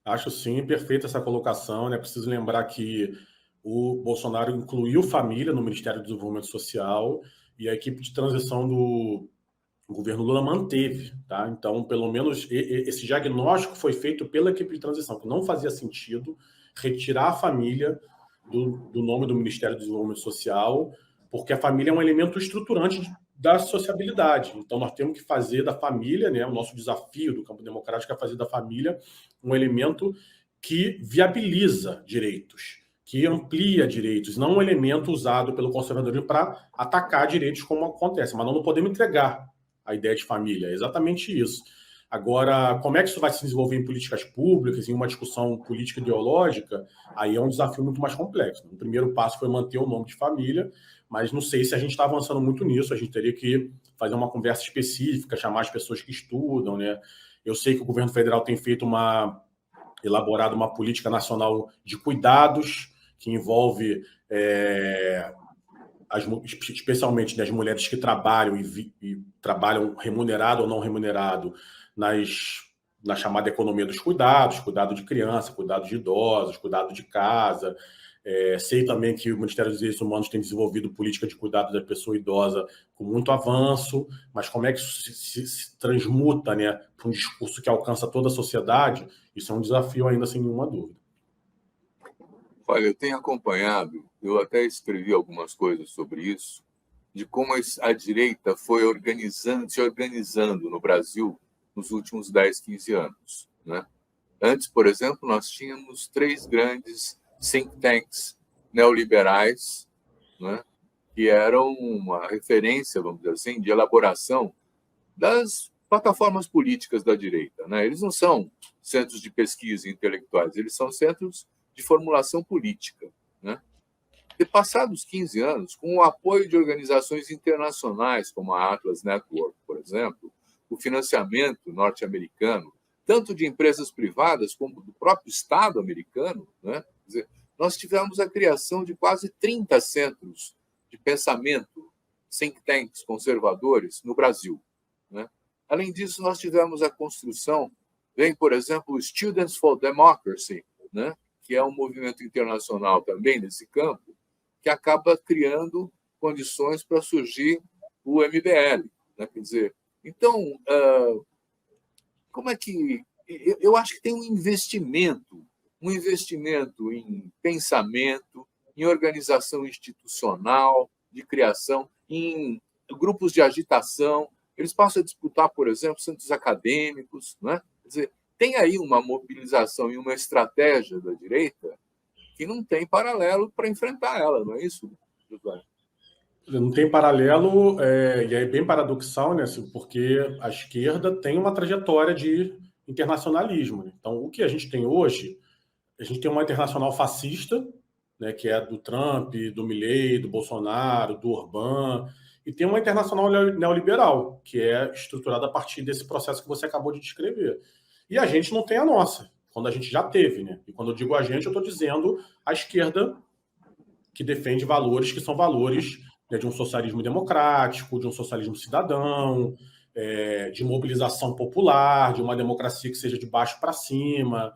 Acho sim, perfeita essa colocação, né? Preciso lembrar que o Bolsonaro incluiu família no Ministério do Desenvolvimento Social e a equipe de transição do governo Lula manteve, tá? Então, pelo menos esse diagnóstico foi feito pela equipe de transição, que não fazia sentido retirar a família do nome do Ministério do Desenvolvimento Social, porque a família é um elemento estruturante da sociabilidade. Então, nós temos que fazer da família, né? O nosso desafio do campo democrático é fazer da família um elemento que viabiliza direitos, que amplia direitos, não um elemento usado pelo conservadorismo para atacar direitos, como acontece. Mas nós não podemos entregar a ideia de família. É exatamente isso. Agora, como é que isso vai se desenvolver em políticas públicas, em uma discussão política ideológica, aí é um desafio muito mais complexo. O primeiro passo foi manter o nome de família, mas não sei se a gente está avançando muito nisso, a gente teria que fazer uma conversa específica, chamar as pessoas que estudam, né? Eu sei que o governo federal tem elaborado uma política nacional de cuidados, que envolve especialmente as mulheres que trabalham e trabalham remunerado ou não remunerado na chamada economia dos cuidados, cuidado de criança, cuidado de idosos, cuidado de casa. Sei também que o Ministério dos Direitos Humanos tem desenvolvido política de cuidado da pessoa idosa com muito avanço, mas como é que isso se transmuta, né, para um discurso que alcança toda a sociedade? Isso é um desafio ainda, sem nenhuma dúvida. Olha, eu tenho acompanhado, eu até escrevi algumas coisas sobre isso, de como a direita foi se organizando no Brasil nos últimos 10, 15 anos, né? Antes, por exemplo, nós tínhamos 3 grandes think tanks neoliberais, né, que eram uma referência, vamos dizer assim, de elaboração das plataformas políticas da direita, né? Eles não são centros de pesquisa intelectuais, eles são centros de formulação política, né? E passados 15 anos, com o apoio de organizações internacionais, como a Atlas Network, por exemplo, o financiamento norte-americano, tanto de empresas privadas como do próprio Estado americano, né? Quer dizer, nós tivemos a criação de quase 30 centros de pensamento, think tanks conservadores, no Brasil, né? Além disso, nós tivemos a construção, por exemplo, o Students for Democracy, né, que é um movimento internacional também nesse campo, que acaba criando condições para surgir o MBL, né? Quer dizer, então, como é que... Eu acho que tem um investimento em pensamento, em organização institucional, de criação, em grupos de agitação. Eles passam a disputar, por exemplo, centros acadêmicos, né? Quer dizer, tem aí uma mobilização e uma estratégia da direita que não tem paralelo para enfrentar ela, não é isso, José? Não tem paralelo, e é bem paradoxal, né? Porque a esquerda tem uma trajetória de internacionalismo. Então, o que a gente tem hoje, a gente tem uma internacional fascista, né, que é do Trump, do Milei, do Bolsonaro, do Orbán, e tem uma internacional neoliberal, que é estruturada a partir desse processo que você acabou de descrever. E a gente não tem a nossa, quando a gente já teve, né? E quando eu digo a gente, eu estou dizendo a esquerda que defende valores que são valores, né, de um socialismo democrático, de um socialismo cidadão, de mobilização popular, de uma democracia que seja de baixo para cima.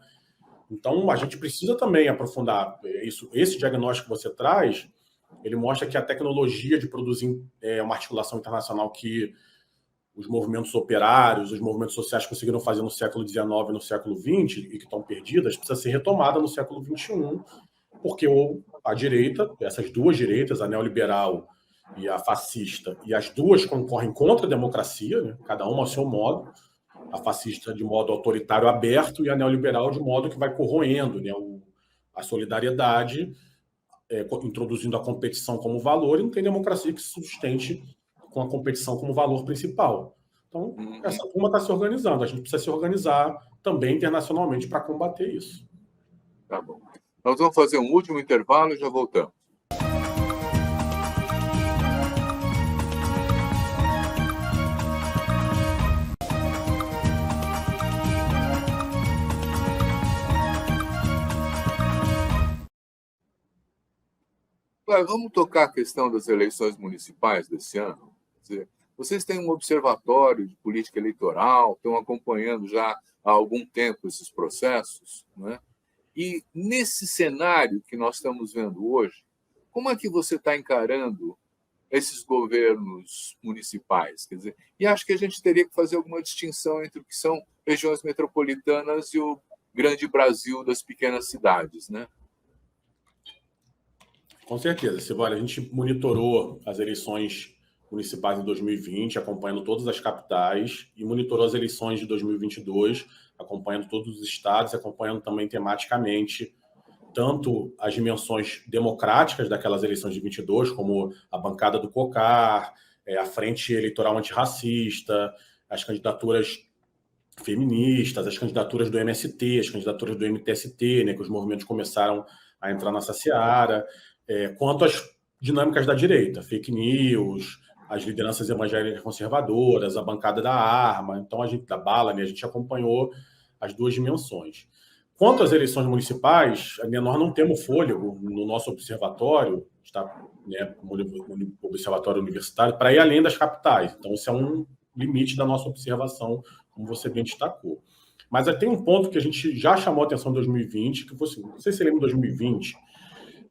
Então, a gente precisa também aprofundar isso. Esse diagnóstico que você traz, ele mostra que a tecnologia de produzir uma articulação internacional que os movimentos operários, os movimentos sociais conseguiram fazer no século XIX e no século XX, e que estão perdidas, precisa ser retomada no século XXI, porque a direita, essas duas direitas, a neoliberal e a fascista, e as duas concorrem contra a democracia, né? Cada uma ao seu modo, a fascista de modo autoritário aberto e a neoliberal de modo que vai corroendo, né, a solidariedade, introduzindo a competição como valor, e não tem democracia que se sustente com a competição como valor principal. Então, essa turma está se organizando. A gente precisa se organizar também internacionalmente para combater isso. Tá bom. Nós vamos fazer um último intervalo e já voltamos. Vamos tocar a questão das eleições municipais desse ano. Quer dizer, vocês têm um observatório de política eleitoral, estão acompanhando já há algum tempo esses processos, né? E nesse cenário que nós estamos vendo hoje, como é que você está encarando esses governos municipais? Quer dizer, e acho que a gente teria que fazer alguma distinção entre o que são regiões metropolitanas e o grande Brasil das pequenas cidades, né? Com certeza. A gente monitorou as eleições municipais em 2020, acompanhando todas as capitais, e monitorou as eleições de 2022, acompanhando todos os estados, acompanhando também tematicamente tanto as dimensões democráticas daquelas eleições de 22, como a bancada do COCAR, a Frente Eleitoral Antirracista, as candidaturas feministas, as candidaturas do MST, as candidaturas do MTST, né, que os movimentos começaram a entrar nessa seara, quanto às dinâmicas da direita, fake news, as lideranças evangélicas conservadoras, a bancada da arma, então a gente da bala, né, a gente acompanhou as duas dimensões. Quanto às eleições municipais, nós não temos fôlego no nosso observatório, está, né, observatório universitário, para ir além das capitais. Então, isso é um limite da nossa observação, como você bem destacou. Mas tem um ponto que a gente já chamou a atenção em 2020, que você, não sei se você lembra em 2020,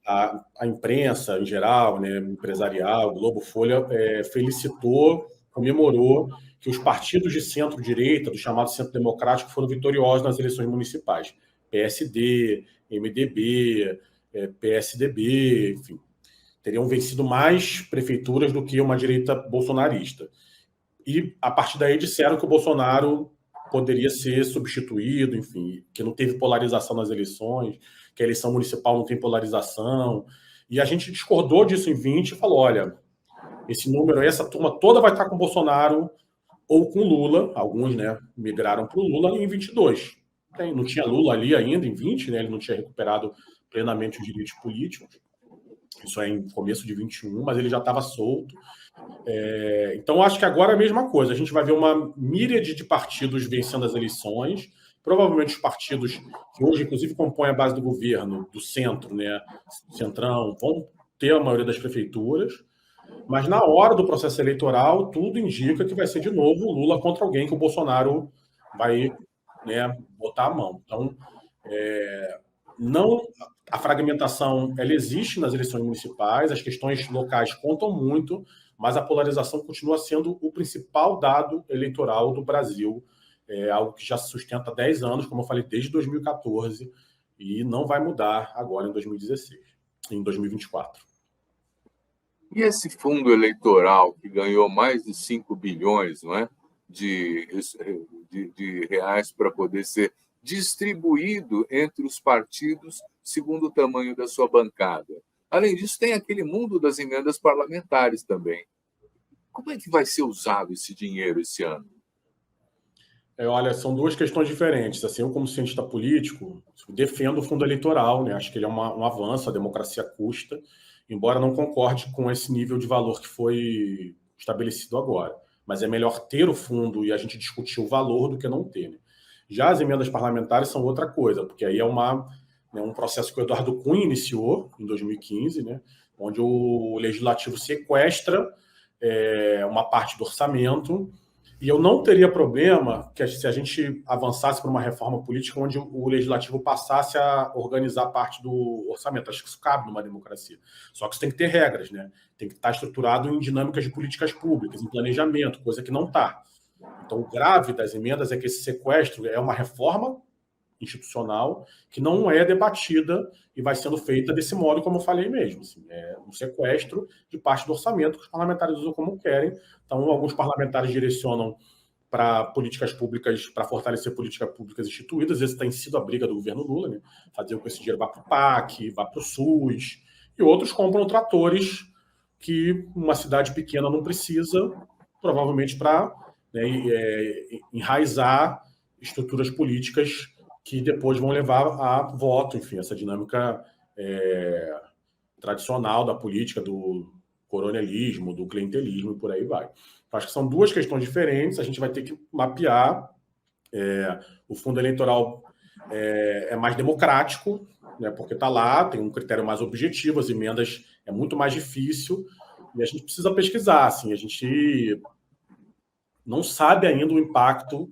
a imprensa em geral, né, empresarial, Globo, Folha, felicitou, comemorou que os partidos de centro-direita, do chamado centro democrático, foram vitoriosos nas eleições municipais. PSD, MDB, PSDB, enfim, teriam vencido mais prefeituras do que uma direita bolsonarista. E, a partir daí, disseram que o Bolsonaro poderia ser substituído, enfim, que não teve polarização nas eleições, que a eleição municipal não tem polarização. E a gente discordou disso em 20 e falou, olha, esse número aí, essa turma toda vai estar com o Bolsonaro ou com Lula, alguns, né, migraram para o Lula em 22. Não tinha Lula ali ainda em 20, né, ele não tinha recuperado plenamente os direitos políticos, isso é em começo de 21, mas ele já estava solto. Então, acho que agora é a mesma coisa. A gente vai ver uma míriade de partidos vencendo as eleições. Provavelmente os partidos que hoje, inclusive, compõem a base do governo, do centro, né, centrão, vão ter a maioria das prefeituras. Mas na hora do processo eleitoral, tudo indica que vai ser de novo o Lula contra alguém que o Bolsonaro vai, né, botar a mão. Então, não, a fragmentação ela existe nas eleições municipais, as questões locais contam muito, mas a polarização continua sendo o principal dado eleitoral do Brasil, algo que já se sustenta há 10 anos, como eu falei, desde 2014, e não vai mudar agora em 2016, em 2024. E esse fundo eleitoral que ganhou mais de 5 bilhões, não é, de reais para poder ser distribuído entre os partidos segundo o tamanho da sua bancada. Além disso, tem aquele mundo das emendas parlamentares também. Como é que vai ser usado esse dinheiro esse ano? Olha, são duas questões diferentes. Assim, eu, como cientista político, defendo o fundo eleitoral, né? Acho que ele é um avanço, a democracia custa, embora não concorde com esse nível de valor que foi estabelecido agora. Mas é melhor ter o fundo e a gente discutir o valor do que não ter, né? Já as emendas parlamentares são outra coisa, porque aí é um processo que o Eduardo Cunha iniciou em 2015, né? Onde o legislativo sequestra uma parte do orçamento. E eu não teria problema que se a gente avançasse para uma reforma política onde o legislativo passasse a organizar parte do orçamento. Acho que isso cabe numa democracia. Só que isso tem que ter regras, né? Tem que estar estruturado em dinâmicas de políticas públicas, em planejamento, coisa que não está. Então, o grave das emendas é que esse sequestro é uma reforma institucional que não é debatida e vai sendo feita desse modo, como eu falei mesmo. Assim, é um sequestro de parte do orçamento que os parlamentares usam como querem. Então, alguns parlamentares direcionam para políticas públicas, para fortalecer políticas públicas instituídas. Essa tem sido a briga do governo Lula, né? Fazer com que esse dinheiro vá para o PAC, vá para o SUS. E outros compram tratores que uma cidade pequena não precisa, provavelmente para, né, enraizar estruturas políticas que depois vão levar a voto, enfim, essa dinâmica tradicional da política, do coronelismo, do clientelismo e por aí vai. Acho que são duas questões diferentes, a gente vai ter que mapear. O fundo eleitoral é mais democrático, né, porque está lá, tem um critério mais objetivo, as emendas é muito mais difícil, e a gente precisa pesquisar. Assim, a gente não sabe ainda o impacto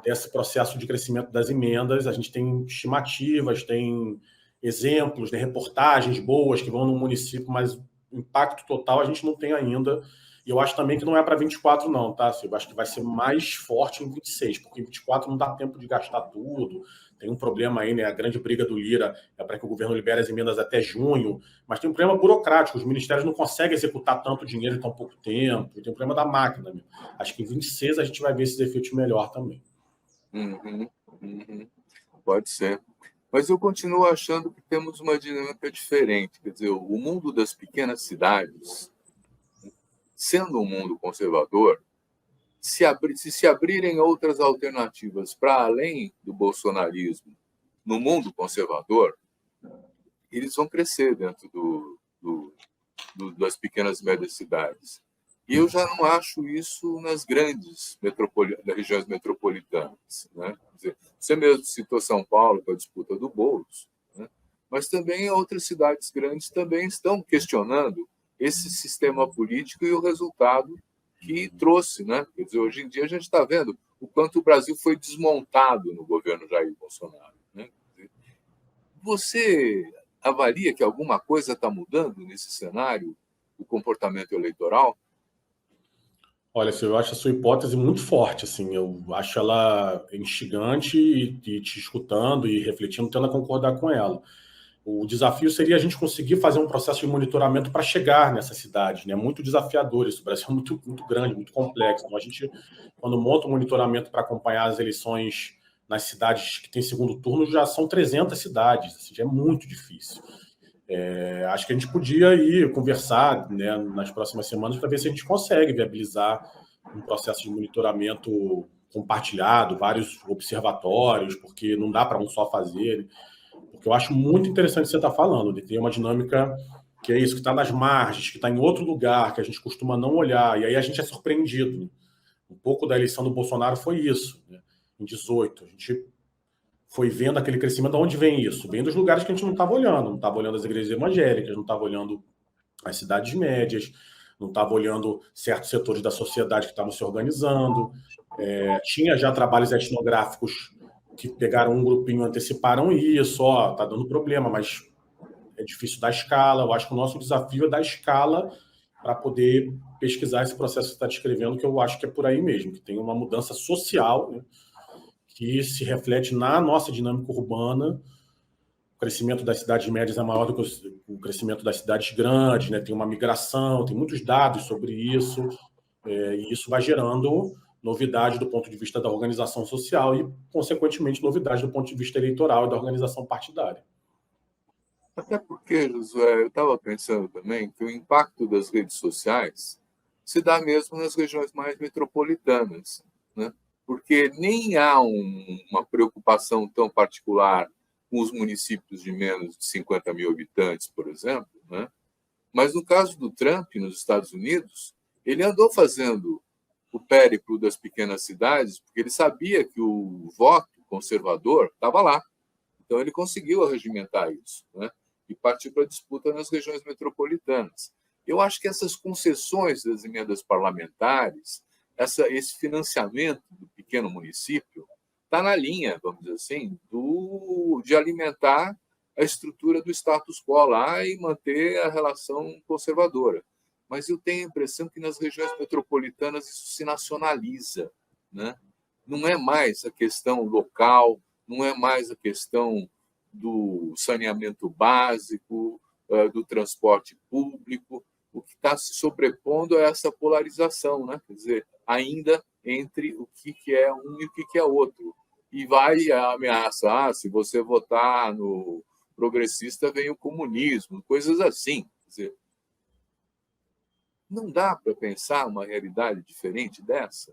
desse processo de crescimento das emendas. A gente tem estimativas, tem exemplos, né, reportagens boas que vão no município, mas o impacto total a gente não tem ainda. E eu acho também que não é para 24, não, tá, Silvio? Acho que vai ser mais forte em 26, porque em 24 não dá tempo de gastar tudo. Tem um problema aí, né? A grande briga do Lira é para que o governo libere as emendas até junho, mas tem um problema burocrático. Os ministérios não conseguem executar tanto dinheiro em tão pouco tempo. Tem um problema da máquina, né? Acho que em 26 a gente vai ver esses efeitos melhor também. Pode ser. Mas eu continuo achando que temos uma dinâmica diferente. Quer dizer, o mundo das pequenas cidades sendo um mundo conservador, se abrirem outras alternativas para além do bolsonarismo no mundo conservador, eles vão crescer dentro das pequenas e médias cidades. E eu já não acho isso nas grandes regiões metropolitanas. Né? Quer dizer, você mesmo citou São Paulo com a disputa do Boulos, né? Mas também outras cidades grandes também estão questionando esse sistema político e o resultado que trouxe. Né? Quer dizer, hoje em dia a gente está vendo o quanto o Brasil foi desmontado no governo Jair Bolsonaro. Né? Você avalia que alguma coisa está mudando nesse cenário, o comportamento eleitoral? Olha, eu acho a sua hipótese muito forte, assim, eu acho ela instigante e te escutando e refletindo, tendo a concordar com ela. O desafio seria a gente conseguir fazer um processo de monitoramento para chegar nessa cidade, né? Muito desafiador isso, o Brasil é muito, muito grande, muito complexo. Então, a gente, quando monta um monitoramento para acompanhar as eleições nas cidades que têm segundo turno, já são 300 cidades, assim, já é muito difícil. Acho que a gente podia ir conversar, né, nas próximas semanas para ver se a gente consegue viabilizar um processo de monitoramento compartilhado, vários observatórios, porque não dá para um só fazer. Porque eu acho muito interessante o que você está falando, de ter uma dinâmica que é isso, que está nas margens, que está em outro lugar, que a gente costuma não olhar, e aí a gente é surpreendido. Um pouco da eleição do Bolsonaro foi isso, né? Em 18. A gente foi vendo aquele crescimento. De onde vem isso? Vem dos lugares que a gente não estava olhando. Não estava olhando as igrejas evangélicas, não estava olhando as cidades médias, não estava olhando certos setores da sociedade que estavam se organizando. Tinha já trabalhos etnográficos que pegaram um grupinho, anteciparam isso, tá dando problema, mas é difícil dar escala. Eu acho que o nosso desafio é dar escala para poder pesquisar esse processo que você está descrevendo, que eu acho que é por aí mesmo, que tem uma mudança social, né, que se reflete na nossa dinâmica urbana. O crescimento das cidades médias é maior do que o crescimento das cidades grandes, né? Tem uma migração, tem muitos dados sobre isso, e isso vai gerando novidade do ponto de vista da organização social e, consequentemente, novidade do ponto de vista eleitoral e da organização partidária. Até porque, Josué, eu estava pensando também que o impacto das redes sociais se dá mesmo nas regiões mais metropolitanas, né? Porque nem há uma preocupação tão particular com os municípios de menos de 50 mil habitantes, por exemplo, né? Mas no caso do Trump, nos Estados Unidos, ele andou fazendo o périplo das pequenas cidades porque ele sabia que o voto conservador estava lá. Então, ele conseguiu arregimentar isso, né? E partiu para a disputa nas regiões metropolitanas. Eu acho que essas concessões das emendas parlamentares, esse financiamento do pequeno município, está na linha, vamos dizer assim, de alimentar a estrutura do status quo lá e manter a relação conservadora. Mas eu tenho a impressão que nas regiões metropolitanas isso se nacionaliza, né? Não é mais a questão local, não é mais a questão do saneamento básico, do transporte público. O que está se sobrepondo é essa polarização, né? Quer dizer, ainda entre o que é um e o que é outro. E vai ameaçar, se você votar no progressista, vem o comunismo, coisas assim. Quer dizer, não dá para pensar uma realidade diferente dessa?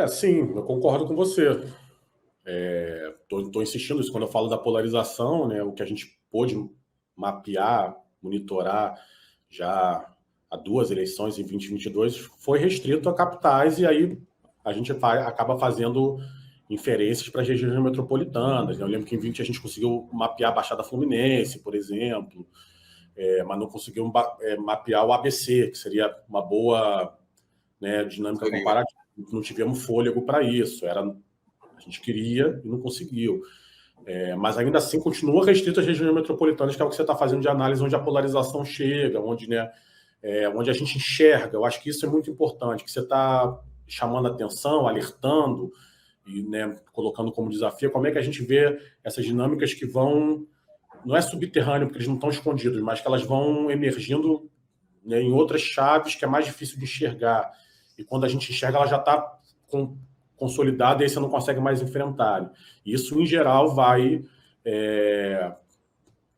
Sim, eu concordo com você. Estou insistindo nisso. Quando eu falo da polarização, né, o que a gente pôde mapear, monitorar já há 2 eleições em 2022 foi restrito a capitais, e aí a gente acaba fazendo inferências para as regiões metropolitanas. Eu lembro que em 20 a gente conseguiu mapear a Baixada Fluminense, por exemplo, mas não conseguiu mapear o ABC, que seria uma boa, né, dinâmica comparativa. Não tivemos fôlego para isso. A gente queria e não conseguiu. Mas ainda assim continua restrito às regiões metropolitanas, que é o que você está fazendo de análise, onde a polarização chega, onde, né, onde a gente enxerga. Eu acho que isso é muito importante, que você está chamando a atenção, alertando e, né, colocando como desafio como é que a gente vê essas dinâmicas que vão, não é subterrâneo, porque eles não estão escondidos, mas que elas vão emergindo, né, em outras chaves que é mais difícil de enxergar. E quando a gente enxerga, ela já está consolidada e aí você não consegue mais enfrentar. Isso, em geral, vai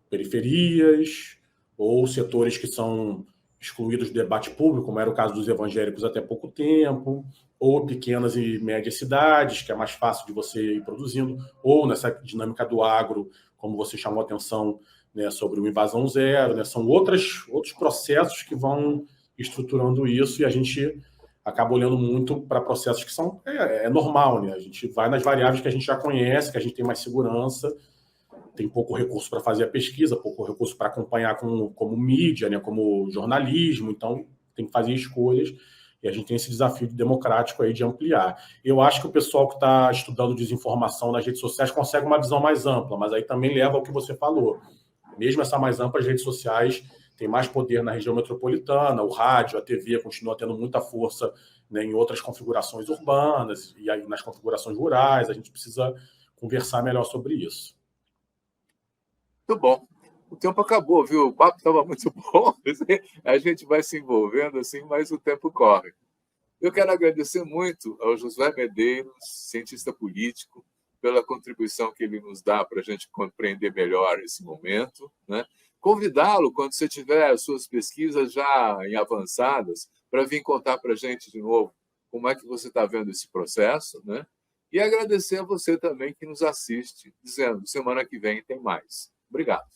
periferias ou setores que são excluídos do debate público, como era o caso dos evangélicos até pouco tempo, ou pequenas e médias cidades, que é mais fácil de você ir produzindo, ou nessa dinâmica do agro, como você chamou a atenção, né, sobre o Invasão Zero, né? São outros processos que vão estruturando isso, e a gente acaba olhando muito para processos que são normal, né? A gente vai nas variáveis que a gente já conhece, que a gente tem mais segurança, tem pouco recurso para fazer a pesquisa, pouco recurso para acompanhar como mídia, né, como jornalismo, então tem que fazer escolhas, e a gente tem esse desafio democrático aí de ampliar. Eu acho que o pessoal que está estudando desinformação nas redes sociais consegue uma visão mais ampla, mas aí também leva ao que você falou. Mesmo essa mais ampla, as redes sociais têm mais poder na região metropolitana, o rádio, a TV continua tendo muita força, né, em outras configurações urbanas, e aí nas configurações rurais, a gente precisa conversar melhor sobre isso. Muito bom. O tempo acabou, viu? O papo estava muito bom. A gente vai se envolvendo assim, mas o tempo corre. Eu quero agradecer muito ao Josué Medeiros, cientista político, pela contribuição que ele nos dá para a gente compreender melhor esse momento, né? Convidá-lo, quando você tiver as suas pesquisas já em avançadas, para vir contar para a gente de novo como é que você está vendo esse processo, né? E agradecer a você também que nos assiste, dizendo, semana que vem tem mais. Obrigado.